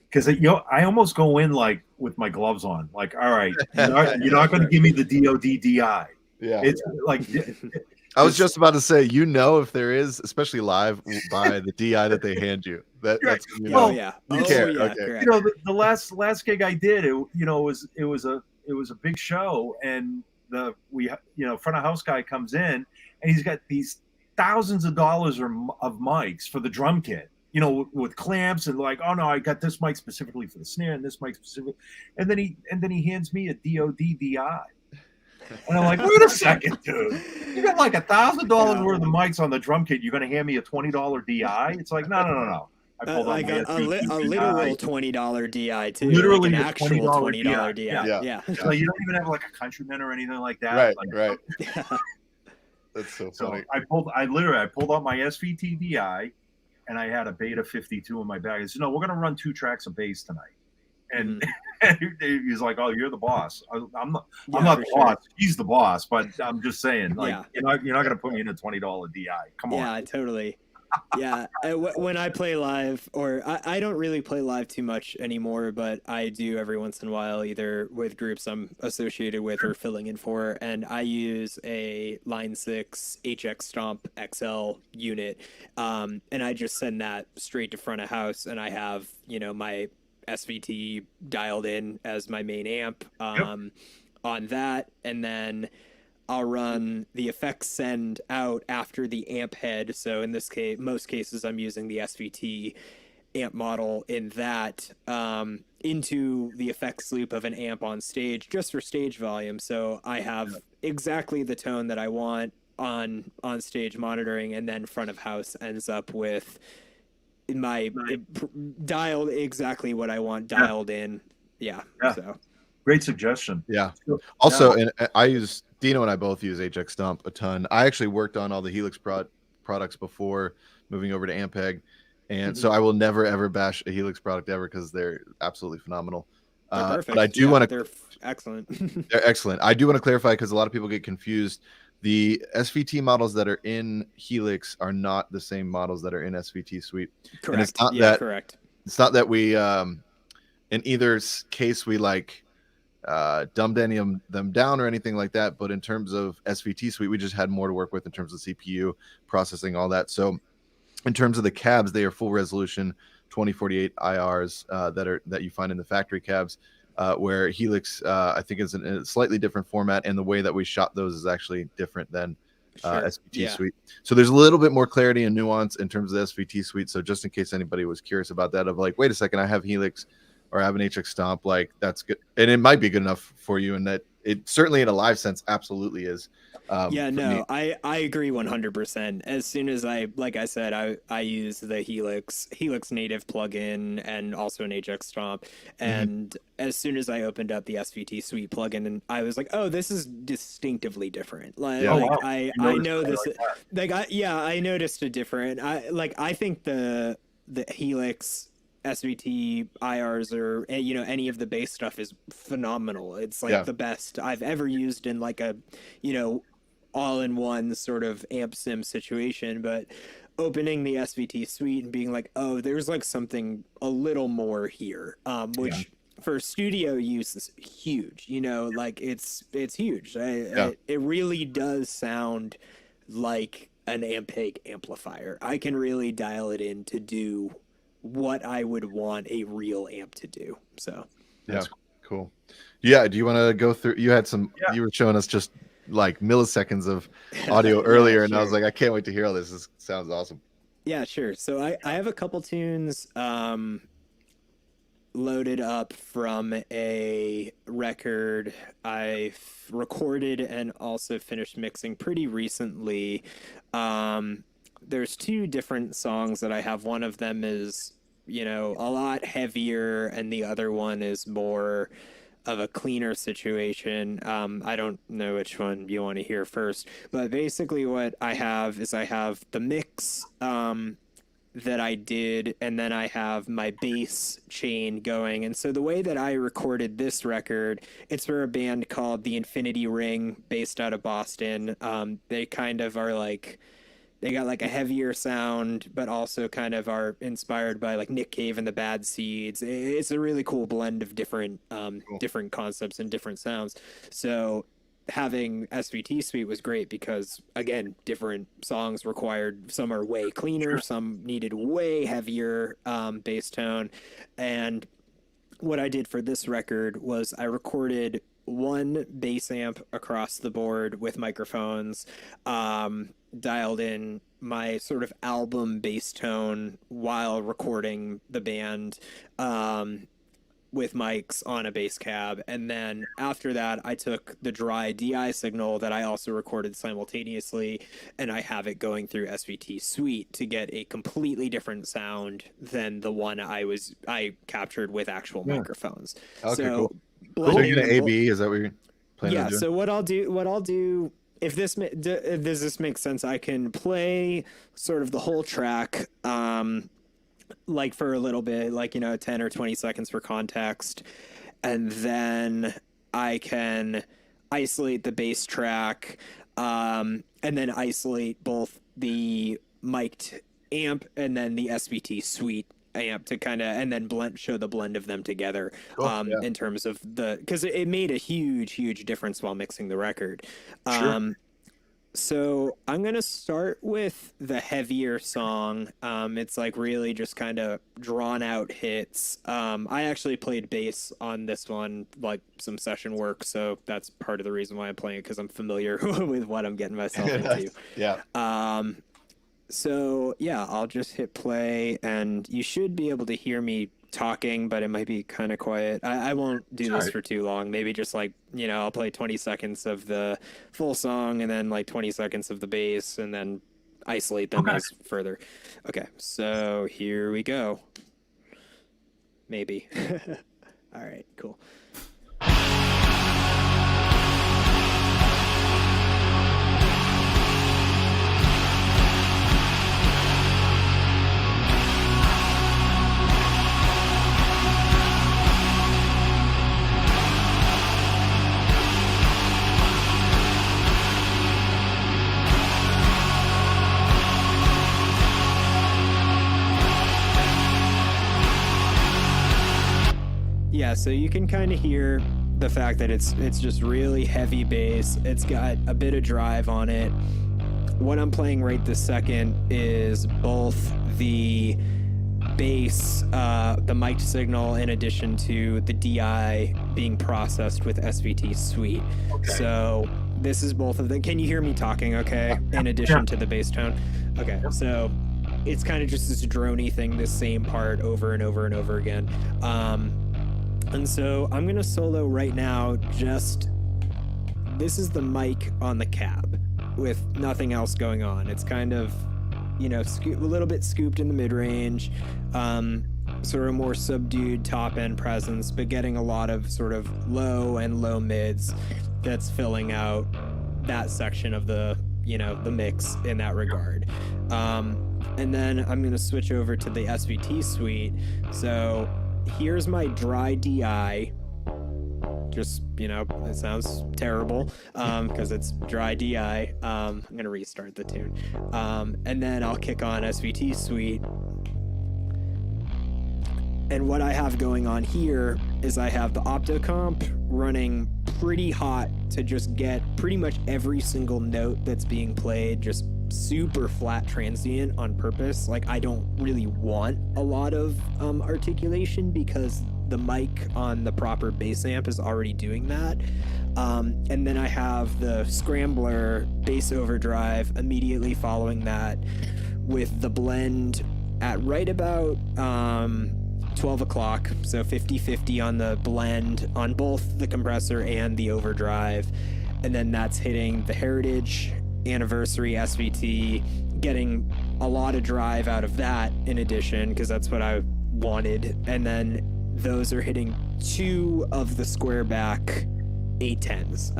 because I almost go in like with my gloves on, like, all right, you're not going to give me the DOD DI. Yeah, it's like. I was just about to say, if there is, especially live, by the DI that they hand you. That's you care. Okay. The last gig I did, it was a big show, and front of house guy comes in, and he's got these thousands of dollars of mics for the drum kit, with clamps and like, oh no, I got this mic specifically for the snare and this mic specifically, and then he hands me a DOD DI. And I'm like, wait a second, dude. You got like $1,000 worth of mics on the drum kit. You're going to hand me a $20 DI? It's like, no. I pulled out my a literal $20 DI too. Literally like an actual $20 DI. Yeah. So you don't even have like a Countryman or anything like that. Right. That's so funny. I pulled out my SVT DI, and I had a Beta 52 in my bag. I said, no, we're going to run 2 tracks of bass tonight. And he's like, "Oh, you're the boss." I'm not the boss. He's the boss, but I'm just saying, like, you're not going to put me in a $20 DI. Come on. Yeah, totally. Yeah, when I play live, or I don't really play live too much anymore, but I do every once in a while, either with groups I'm associated with or filling in for, and I use a Line 6 HX Stomp XL unit, and I just send that straight to front of house, and I have my SVT dialed in as my main amp on that, and then I'll run the effects send out after the amp head. So in this case, most cases I'm using the SVT amp model in that into the effects loop of an amp on stage just for stage volume. So I have exactly the tone that I want on stage monitoring, and then front of house ends up with my dialed exactly what I want dialed in. Yeah. So great suggestion. Yeah. Also, and I use Dino and I both use HX Stomp a ton. I actually worked on all the Helix products before moving over to Ampeg, and so I will never ever bash a Helix product ever because they're absolutely phenomenal. They're perfect. But I do want to. They're excellent. They're excellent. I do want to clarify because a lot of people get confused. The SVT models that are in Helix are not the same models that are in SVT Suite. Correct. And it's not correct. It's not that we, in either case, we like dumbed any of them down or anything like that. But in terms of SVT Suite, we just had more to work with in terms of CPU processing, all that. So in terms of the cabs, they are full resolution 2048 IRs that you find in the factory cabs. Where Helix, I think, is in a slightly different format, and the way that we shot those is actually different than SVT Suite. So there's a little bit more clarity and nuance in terms of the SVT Suite. So just in case anybody was curious about that, of like, wait a second, I have Helix or I have an HX Stomp, like that's good, and it might be good enough for you, and that it certainly in a live sense absolutely is. I agree 100%. As soon as like I said, I use the Helix native plugin and also an HX Stomp, and as soon as I opened up the SVT Suite plugin, and I was like, oh, this is distinctively different. I know this. I noticed a different. I think the Helix SVT IRs or any of the bass stuff is phenomenal. It's like the best I've ever used in like a all-in-one sort of amp sim situation. But opening the SVT Suite and being like, oh, there's like something a little more here, which for studio use is huge. Like it's huge. It really does sound like an Ampeg amplifier. I can really dial it in to do what I would want a real amp to do. So that's cool. Yeah, do you want to go through? You had some. You were showing us just like milliseconds of audio earlier, and I was like, I can't wait to hear all this. This sounds awesome. Yeah, sure. So I have a couple tunes loaded up from a record I recorded and also finished mixing pretty recently. There's two different songs that I have. One of them is, a lot heavier, and the other one is more of a cleaner situation. I don't know which one you want to hear first, but basically what I have is I have the mix that I did, and then I have my bass chain going. And so the way that I recorded this record, it's for a band called The Infinity Ring, based out of Boston. They kind of are like, they got like a heavier sound, but also kind of are inspired by like Nick Cave and the Bad Seeds. It's a really cool blend of different different concepts and different sounds. So having SVT Suite was great because, again, different songs required, some are way cleaner, some needed way heavier bass tone. And what I did for this record was I recorded one bass amp across the board with microphones, dialed in my sort of album bass tone while recording the band with mics on a bass cab. And then after that, I took the dry DI signal that I also recorded simultaneously, and I have it going through SVT Suite to get a completely different sound than the one I captured with actual microphones. Okay, cool. So you're gonna AB? Is that what you're planning on doing? So what I'll do, if does this make sense, I can play sort of the whole track, like for a little bit, like 10 or 20 seconds for context, and then I can isolate the bass track, and then isolate both the mic'd amp and then the SVT Suite amp to kind of, and then show the blend of them together. In terms of because it made a huge difference while mixing the record. So I'm gonna start with the heavier song. It's like really just kind of drawn out hits. I actually played bass on this one, like some session work, so that's part of the reason why I'm playing it, because I'm familiar with what I'm getting myself into. So yeah, I'll just hit play, and you should be able to hear me talking, but it might be kind of quiet. I won't do It's this alright. for too long. Maybe just like, I'll play 20 seconds of the full song and then like 20 seconds of the bass and then isolate them Okay. as further. Okay, so here we go. Maybe. All right, cool. Yeah, so you can kind of hear the fact that it's just really heavy bass. It's got a bit of drive on it. What I'm playing right this second is both the bass, the mic signal, in addition to the DI being processed with SVT Suite. Okay. So this is both of them. Can you hear me talking okay? In addition to the bass tone? Okay, so it's kind of just this droney thing, this same part over and over and over again. And so I'm going to solo right now, this is the mic on the cab with nothing else going on. It's kind of, a little bit scooped in the mid-range, sort of more subdued top-end presence, but getting a lot of sort of low and low mids that's filling out that section of the mix in that regard. And then I'm going to switch over to the SVT Suite. So here's my dry DI. Just, it sounds terrible because it's dry DI. I'm going to restart the tune. And then I'll kick on SVT Suite. And what I have going on here is I have the Optocomp running pretty hot to just get pretty much every single note that's being played just super flat transient on purpose. Like, I don't really want a lot of articulation because the mic on the proper bass amp is already doing that. And then I have the scrambler bass overdrive immediately following that with the blend at right about 12 o'clock, so 50-50 on the blend on both the compressor and the overdrive. And then that's hitting the Heritage Anniversary SVT, getting a lot of drive out of that in addition, because that's what I wanted. And then those are hitting 2 of the square back 810s.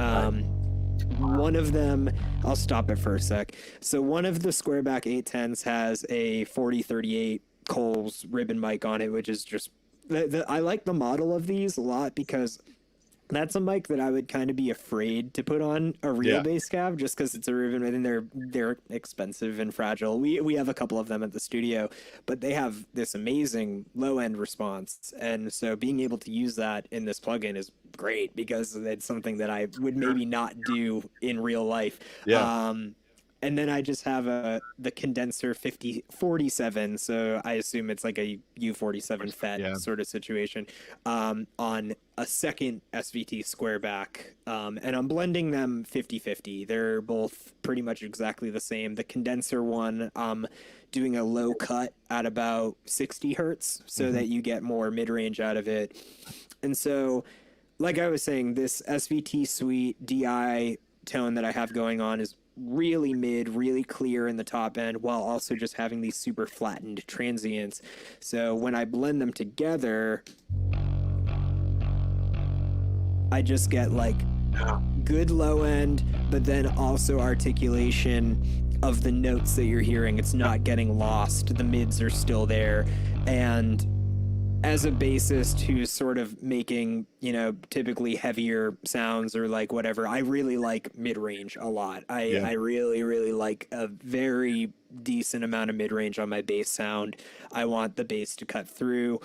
One of them, I'll stop it for a sec. So one of the square back 810s has a 4038 Coles ribbon mic on it, which is just, I like the model of these a lot because that's a mic that I would kind of be afraid to put on a real bass cab just because it's a ribbon and they're expensive and fragile. We have a couple of them at the studio, but they have this amazing low end response, and so being able to use that in this plugin is great because it's something that I would maybe not do in real life. And then I just have the condenser 47, so I assume it's like a U47 FET sort of situation, on a second SVT squareback, and I'm blending them 50-50. They're both pretty much exactly the same. The condenser one, doing a low cut at about 60 hertz so that you get more mid-range out of it. And so, like I was saying, this SVT Suite DI tone that I have going on is really mid, really clear in the top end, while also just having these super flattened transients. So when I blend them together, I just get like good low end, but then also articulation of the notes that you're hearing. It's not getting lost. The mids are still there. And as a bassist who's sort of making, typically heavier sounds or like whatever, I really like mid-range a lot. I really, really like a very decent amount of mid-range on my bass sound. I want the bass to cut through.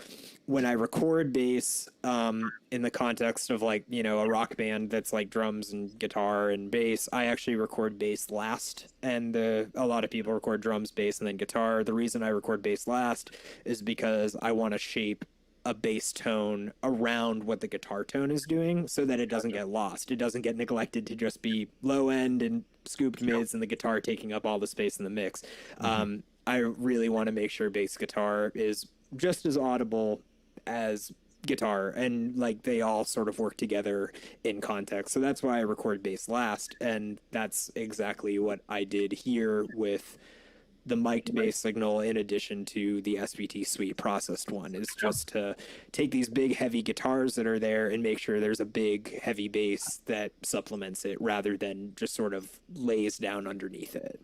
When I record bass, in the context of like, a rock band that's like drums and guitar and bass, I actually record bass last. And a lot of people record drums, bass, and then guitar. The reason I record bass last is because I want to shape a bass tone around what the guitar tone is doing so that it doesn't get lost. It doesn't get neglected to just be low end and scooped mids and the guitar taking up all the space in the mix. I really want to make sure bass guitar is just as audible as guitar, and like they all sort of work together in context. So that's why I record bass last, and that's exactly what I did here with the mic'd bass signal in addition to the SVT Suite processed one, is just to take these big heavy guitars that are there and make sure there's a big heavy bass that supplements it rather than just sort of lays down underneath it.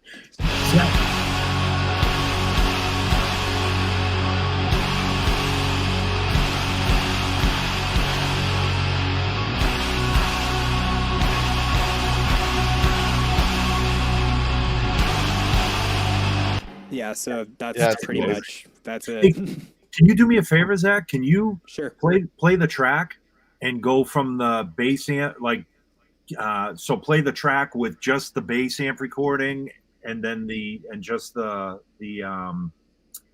Yeah, so that's pretty much that's it. Hey, can you do me a favor, Zach? Can you Sure. play the track and go from the bass amp, like so play the track with just the bass amp recording and then just the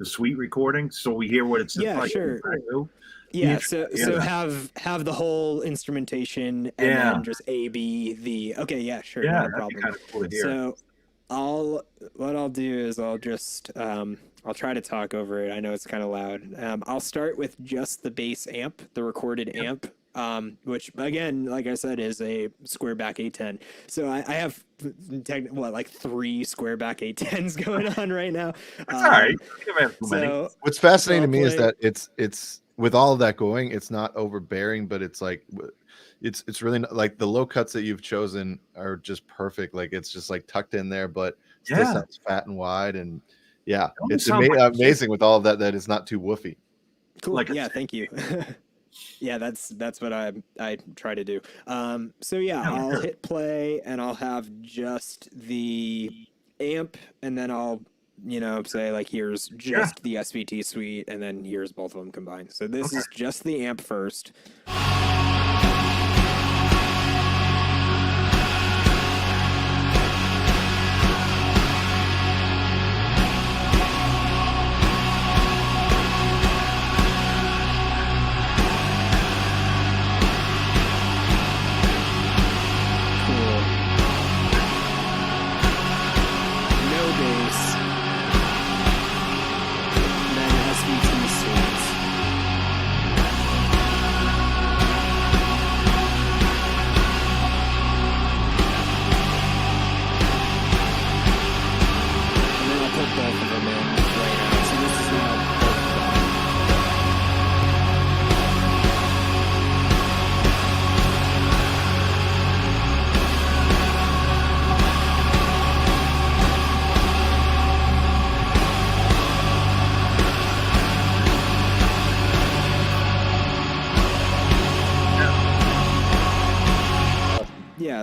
suite recording, so we hear what it's like. Sure. Yeah, so have the whole instrumentation and then just A B the sure, yeah, no problem. Kind of cool to hear. So what I'll do is I'll just I'll try to talk over it. I know it's kind of loud. I'll start with just the bass amp, the recorded amp, which again, like I said, is a square back A10. So I have like 3 square back A10s going on right now. That's all right. So what's fascinating to me is that it's with all of that going, it's not overbearing, but it's like it's really not, like the low cuts that you've chosen are just perfect. Like it's just like tucked in there, but still sounds fat and wide. And it's amazing with all of that is not too woofy. Cool. Thank you. Yeah, that's what I try to do. I'll hit play and I'll have just the amp, and then I'll say like here's just the SVT Suite, and then here's both of them combined. So this is just the amp first.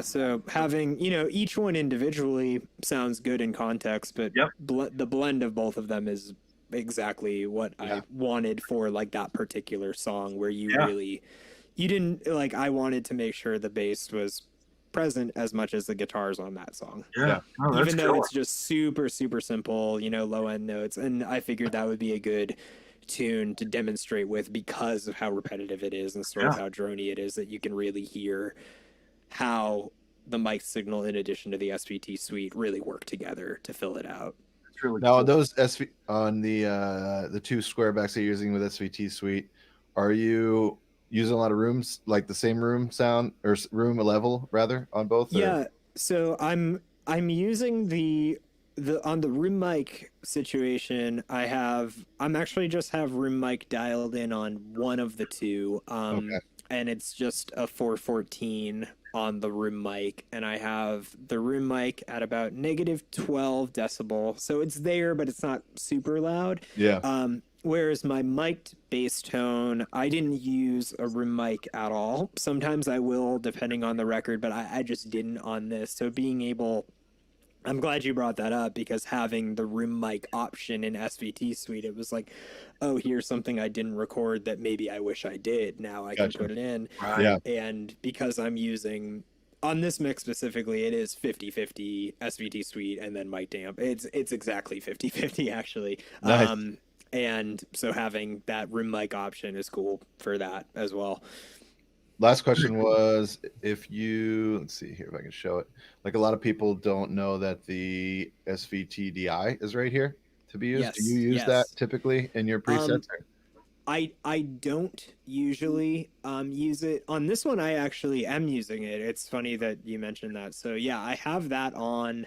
So having, each one individually sounds good in context, but the blend of both of them is exactly what I wanted for like that particular song, where you didn't like, I wanted to make sure the bass was present as much as the guitars on that song. Even though it's just super, super simple, low end notes. And I figured that would be a good tune to demonstrate with because of how repetitive it is and sort of how drony it is, that you can really hear how the mic signal in addition to the SVT Suite really work together to fill it out. Really now cool. Those on the 2 square backs that you're using with SVT Suite, are you using a lot of rooms, like the same room sound or room level rather on both? So I'm using the on the room mic situation. I'm actually just have room mic dialed in on one of the 2, and it's just a 414 on the room mic, and I have the room mic at about -12 decibel, so it's there, but it's not super loud. Whereas my mic'd bass tone, I didn't use a room mic at all. Sometimes I will, depending on the record, but I just didn't on this. So being able, I'm glad you brought that up, because having the room mic option in SVT Suite, it was like, oh, here's something I didn't record that maybe I wish I did. Now I can put it in. And because I'm using, on this mix specifically, it is 50-50 SVT Suite and then mic amp. It's exactly 50-50 actually. Nice. And so having that room mic option is cool for that as well. Last question was, if you, let's see here if I can show it. Like a lot of people don't know that the SVT DI is right here to be used. Yes, Do you use that typically in your presets? I don't usually use it. On this one I actually am using it. It's funny that you mentioned that. So yeah, I have that on.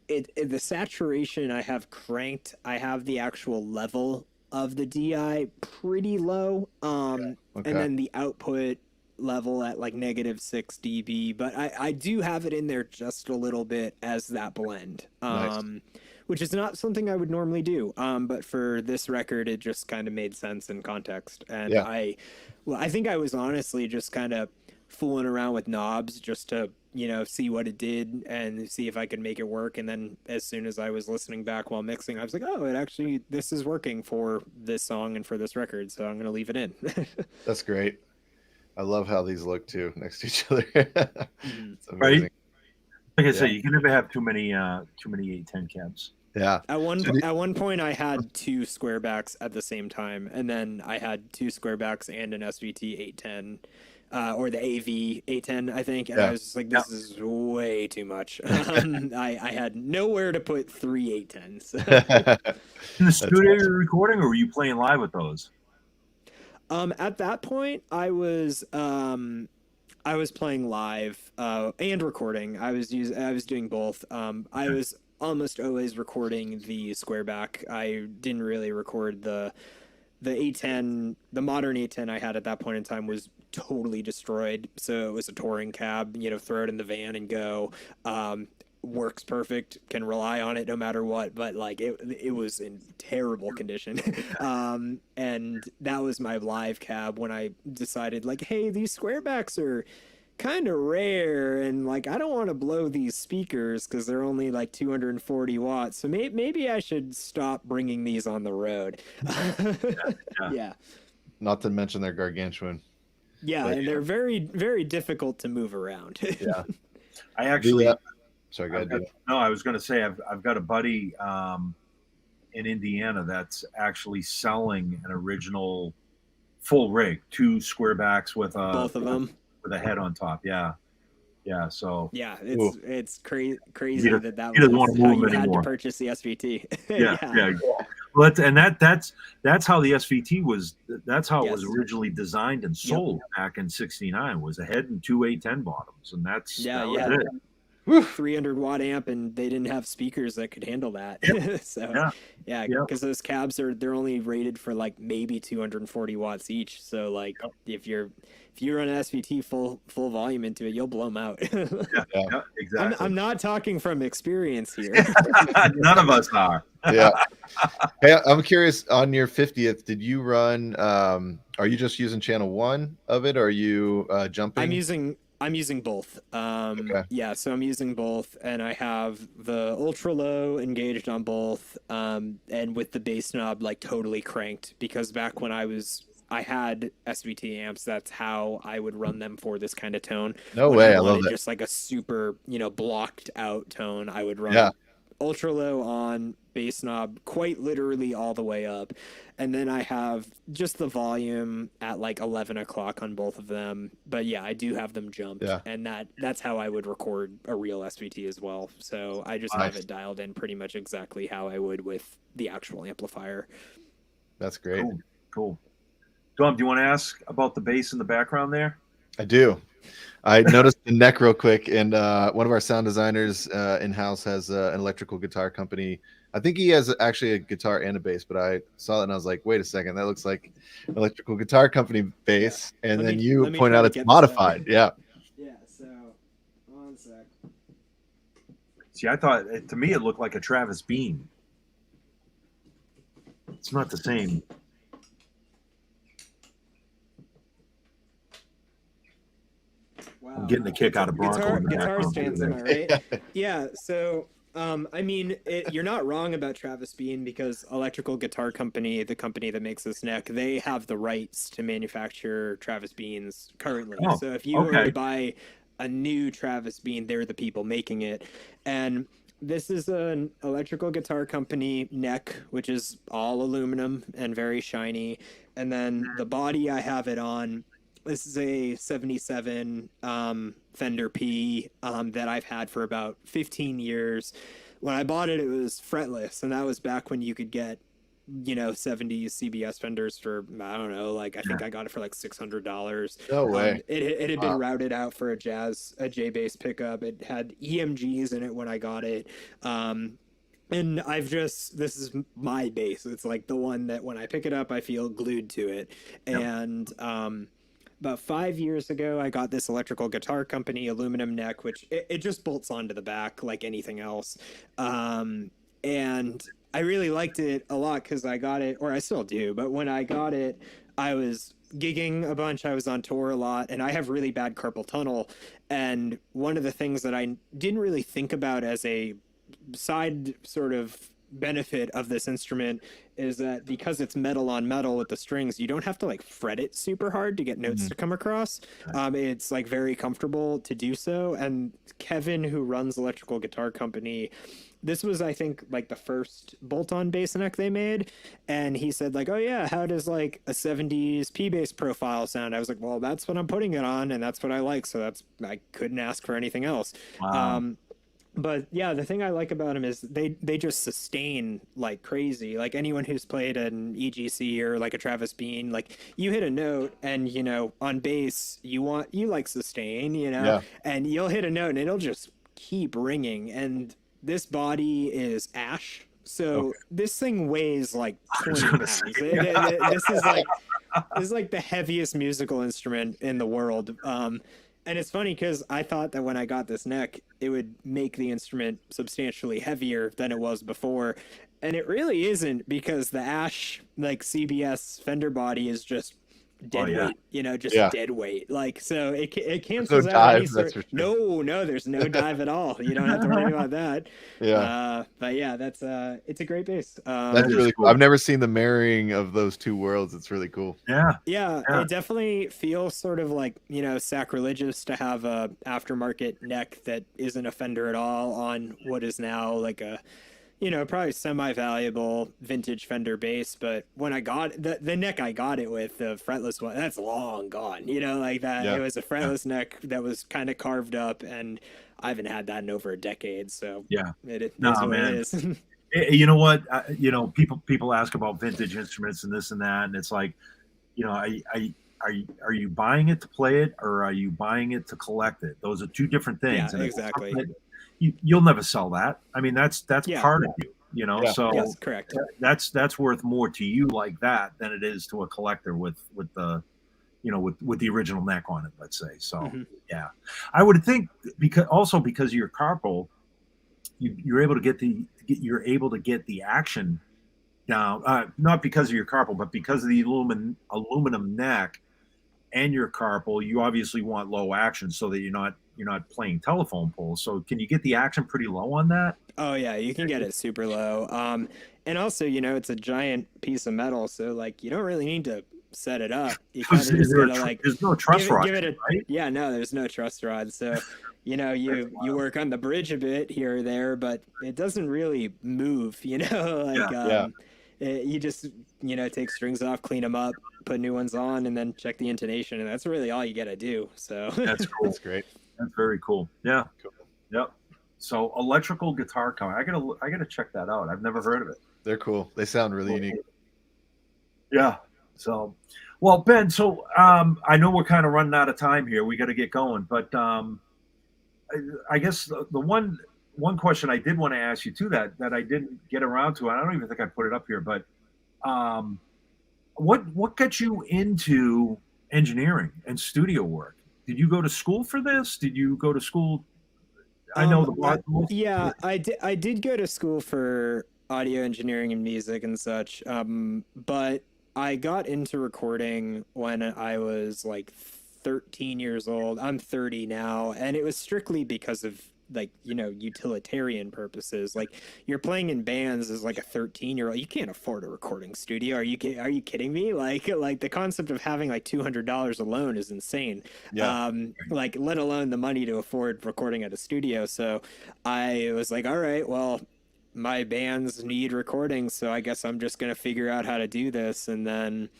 The saturation I have cranked. I have the actual level of the DI pretty low. Okay. And then the output level at like -6 dB, but I do have it in there just a little bit as that blend. Nice. Which is not something I would normally do. But for this record, it just kind of made sense in context. And Yeah. I think I was honestly just kind of fooling around with knobs just to, see what it did and see if I could make it work. And then as soon as I was listening back while mixing, I was like, oh, this is working for this song and for this record. So I'm going to leave it in. That's great. I love how these look too next to each other. It's amazing. Right? Like I say, you can never have too many 810 cabs. Yeah. At one point, I had two squarebacks at the same time, and then I had two squarebacks and an SVT 810, or the AV 810, I think. And I was just like, this is way too much. I had nowhere to put three 810s. In the studio you're recording, or were you playing live with those? At that point, I was playing live and recording. I was doing both. I was almost always recording the squareback. I didn't really record the 810. The modern 810 I had at that point in time was totally destroyed. So it was a touring cab, throw it in the van and go. Works perfect, can rely on it no matter what, but like it was in terrible condition. And that was my live cab when I decided like, hey, these squarebacks are kind of rare, and like I don't want to blow these speakers because they're only like 240 watts, so maybe I should stop bringing these on the road. Yeah. Not to mention they're gargantuan. Yeah, and they're very, very difficult to move around. Yeah. I actually sorry, go ahead. I was going to say I've got a buddy in Indiana that's actually selling an original full rig, two squarebacks with both of them with a head on top. Yeah. So yeah, it's crazy that doesn't want to move you anymore. Had to purchase the SVT. Yeah. Well, that's how the SVT was. That's how it was originally designed and sold back in '69. Was a head and two 810 bottoms, and that was it. 300 watt amp, and they didn't have speakers that could handle that. So because those cabs they're only rated for like maybe 240 watts each. So like if you run an SVT full volume into it, you'll blow them out. Exactly. I'm not talking from experience here. None of us are. Yeah. Hey, I'm curious, on your 50th, did you run are you just using channel 1 of it, or are you jumping? I'm using both. Okay. Yeah, so I'm using both, and I have the ultra low engaged on both, and with the bass knob like totally cranked, because back when I had SVT amps, that's how I would run them for this kind of tone. No when way, I love wanted that. just like a super, blocked out tone, I would run ultra low on, bass knob quite literally all the way up, and then I have just the volume at like 11 o'clock on both of them. But yeah, I do have them jumped, and that's how I would record a real SVT as well. So I just have it dialed in pretty much exactly how I would with the actual amplifier. That's great. Cool. Dom, do you want to ask about the bass in the background there? I do. I noticed the neck real quick, and one of our sound designers in-house has an electrical guitar company. I think he has actually a guitar and a bass, but I saw it and I was like, wait a second, that looks like an electrical guitar company bass. And then you point out it's modified. Yeah, so one sec. See, I thought, to me, it looked like a Travis Bean. It's not the same. Wow. I'm getting a kick out of Bronco. Guitar stands, am I right? Yeah, so I mean, you're not wrong about Travis Bean, because Electrical Guitar Company, the company that makes this neck, they have the rights to manufacture Travis Beans currently. So if you were to buy a new Travis Bean, they're the people making it. And this is an Electrical Guitar Company neck, which is all aluminum and very shiny. And then the body I have it on, this is a 77 Fender P that I've had for about 15 years. When I bought it, it was fretless, and that was back when you could get 70s CBS Fenders for, I don't know, like I think I got it for like $600. No way. It had been Wow. routed out for a J bass pickup. It had EMGs in it when I got it. And this is my bass. It's like the one that when I pick it up, I feel glued to it. Yep. And about 5 years ago, I got this electrical guitar company, aluminum neck, which it just bolts onto the back like anything else. And I really liked it a lot because I got it, or I still do, but when I got it, I was gigging a bunch. I was on tour a lot, and I have really bad carpal tunnel. And one of the things that I didn't really think about as a side sort of benefit of this instrument is that because it's metal on metal with the strings, you don't have to like fret it super hard to get notes to come across. It's like very comfortable to do so. And Kevin, who runs Electrical Guitar Company, this was, I think, like the first bolt-on bass neck they made, and he said like, oh yeah, how does like a 70s P bass profile sound? I was like, well, that's what I'm putting it on, and that's what I like, so I couldn't ask for anything else. Wow. But yeah, the thing I like about them is they just sustain like crazy. Like anyone who's played an EGC or like a Travis Bean, like you hit a note and on bass you like sustain, Yeah. and you'll hit a note and it'll just keep ringing. And this body is ash, so this thing weighs like 20 pounds. This is like the heaviest musical instrument in the world. And it's funny because I thought that when I got this neck, it would make the instrument substantially heavier than it was before. And it really isn't, because the ash, like CBS Fender body, is just dead weight, dead weight. Like, so it cancels out any sort. No, there's no dive at all. You don't have to worry about that. Yeah. But yeah, it's a great bass. That's really cool. I've never seen the marrying of those two worlds. It's really cool. Yeah, it definitely feels sort of like, sacrilegious to have a aftermarket neck that isn't a Fender at all on what is now like a, probably semi-valuable vintage Fender bass. But when I got the neck I got it with, the fretless one, that's long gone, like that. It was a fretless neck that was kind of carved up, and I haven't had that in over a decade. So it is what it is. You know what? People ask about vintage instruments and this and that, and it's like, are you buying it to play it, or are you buying it to collect it? Those are two different things. Yeah, exactly. You'll never sell that. I mean, that's part of you, So yes, correct. That's worth more to you like that than it is to a collector with the, with the original neck on it, let's say. So yeah, I would think because of your carpal, you're able to get the action down. Not because of your carpal, but because of the aluminum neck and your carpal, you obviously want low action so that you're not playing telephone poles. So can you get the action pretty low on that? Oh yeah, you can get it super low. And also, it's a giant piece of metal, so like you don't really need to set it up. You kind of just gotta like, there's no truss rod, right? Yeah, no, there's no truss rod. So you work on the bridge a bit here or there, but it doesn't really move. You just take strings off, clean them up, put new ones on, and then check the intonation, and that's really all you gotta do. So that's cool. That's great. That's very cool. Yeah. Cool. Yep. So Electrical Guitar Company, I gotta check that out. I've never heard of it. They're cool. They sound really unique. Yeah. So, well, Ben. So I know we're kind of running out of time here. We got to get going, but I guess the one question I did want to ask you too that I didn't get around to, and I don't even think I put it up here, but what got you into engineering and studio work? Did you go to school for this? Did you go to school? I know I did go to school for audio engineering and music and such, but I got into recording when I was like 13 years old. I'm 30 now, and it was strictly because of like utilitarian purposes. Like, you're playing in bands as like a 13-year-old, you can't afford a recording studio. Are you kidding me? Like the concept of having like $200 alone is insane. Like, let alone the money to afford recording at a studio. So I was like, all right, well, my bands need recording, so I guess I'm just gonna figure out how to do this. And then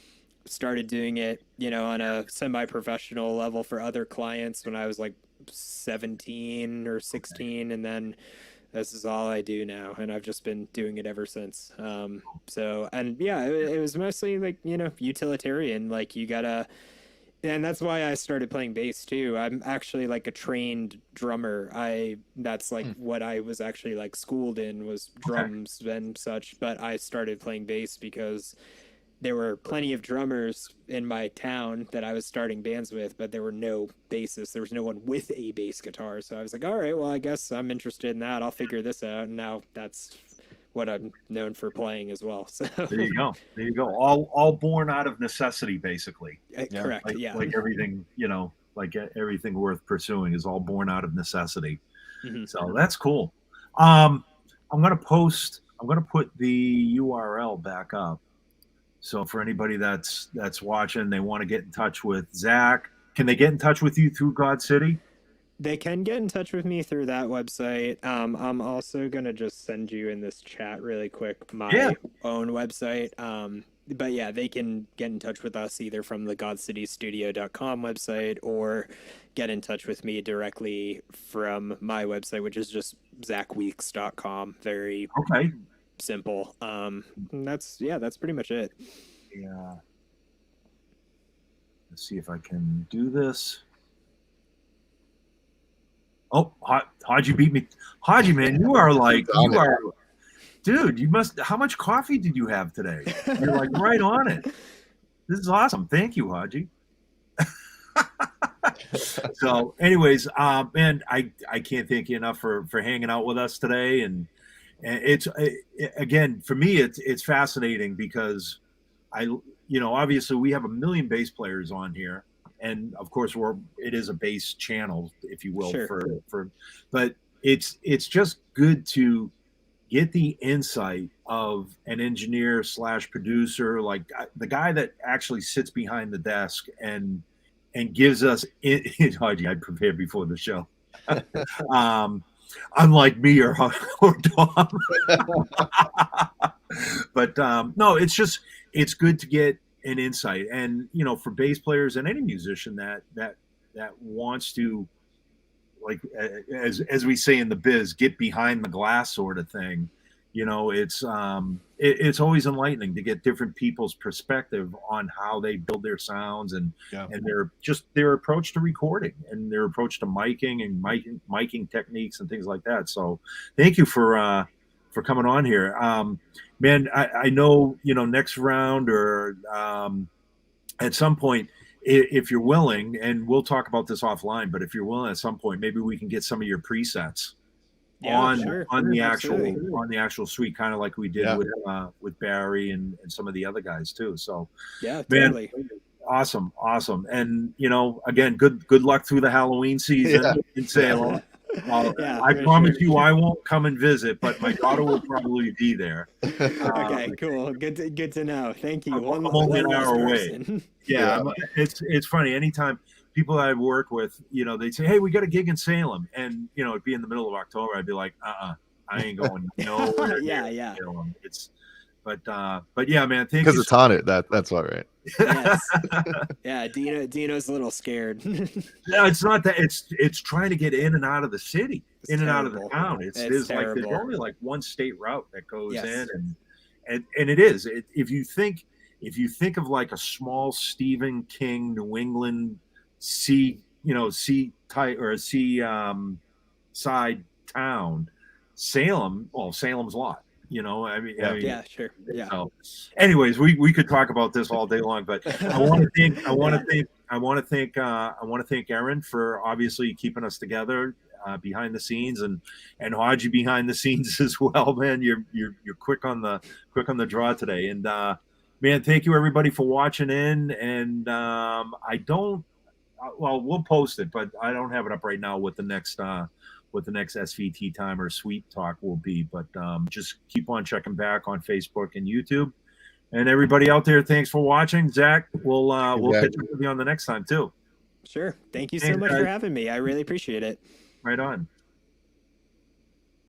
started doing it on a semi-professional level for other clients when I was like 17 or 16, and then This is all I do now, and I've just been doing it ever since. So, and yeah, it was mostly like, utilitarian. Like you gotta, and that's why I started playing bass too. I'm actually like a trained drummer. That's like what I was actually like schooled in, was Okay. drums and such. But I started playing bass because there were plenty of drummers in my town that I was starting bands with, but there were no bassists. There was no one with a bass guitar. So I was like, all right, well, I guess I'm interested in that. I'll figure this out. And now that's what I'm known for playing as well. So There you go. There you go. All born out of necessity, basically. correct. Like, Yeah. like everything, like everything worth pursuing is all born out of necessity. Mm-hmm. So that's cool. I'm gonna put the URL back up. So for anybody that's watching, they want to get in touch with Zach. Can they get in touch with you through God City? They can get in touch with me through that website. I'm also gonna just send you in this chat really quick my own website. But yeah, they can get in touch with us either from the godcitystudio.com website or get in touch with me directly from my website, which is just zachweeks.com. Very simple. That's pretty much it. Yeah. Let's see if I can do this. Oh, Haji beat me. Haji, man, you are dude, you must, how much coffee did you have today? You're like right on it. This is awesome. Thank you, Haji. So anyways, man, I can't thank you enough for hanging out with us today. And it's, again, for me, it's fascinating because obviously we have a million bass players on here. And of course it is a bass channel, if you will, but it's just good to get the insight of an engineer / producer, like the guy that actually sits behind the desk and gives us Haji, I prepared before the show. Unlike me or Dom. But no, it's good to get an insight, and for bass players and any musician that wants to, like, as we say in the biz, get behind the glass sort of thing. It's always enlightening to get different people's perspective on how they build their sounds and their approach to recording and their approach to miking and miking techniques and things like that. So thank you for coming on here. Man, I know, next round or at some point, if you're willing, and we'll talk about this offline, but if you're willing at some point, maybe we can get some of your presets on the actual suite, kind of like we did with Barry and some of the other guys too. So yeah, man, totally. awesome. And again, good luck through the Halloween season in Salem. I promise you I won't come and visit, but my daughter will probably be there. Okay, cool. Good to know. Thank you. I'm only an hour away. Yeah. It's funny. Anytime people that I work with, they'd say, "Hey, we got a gig in Salem," and it'd be in the middle of October. I'd be like, I ain't going nowhere. Yeah. Salem. But yeah, man. Thank you. Because it's haunted. That's all right. Yes. Yeah, Dino's a little scared. No, it's not that. It's trying to get in and out of the city, and out of the town. It's like there's only like one state route that goes in, and it is. If you think of like a small Stephen King, New England sea type or a sea side town, Salem. Well, Salem's a lot. Yeah, sure. Yeah. So, anyways, we could talk about this all day long, but I want to thank Aaron for obviously keeping us together behind the scenes, and Haji behind the scenes as well, man. You're quick on the draw today, and man, thank you everybody for watching in. And we'll post it, but I don't have it up right now with the next SVT time or Suite Talk will be, but just keep on checking back on Facebook and YouTube. And everybody out there, thanks for watching. Zach, we'll catch up with you on the next time too. Sure. Thank you so much for having me. I really appreciate it. Right on.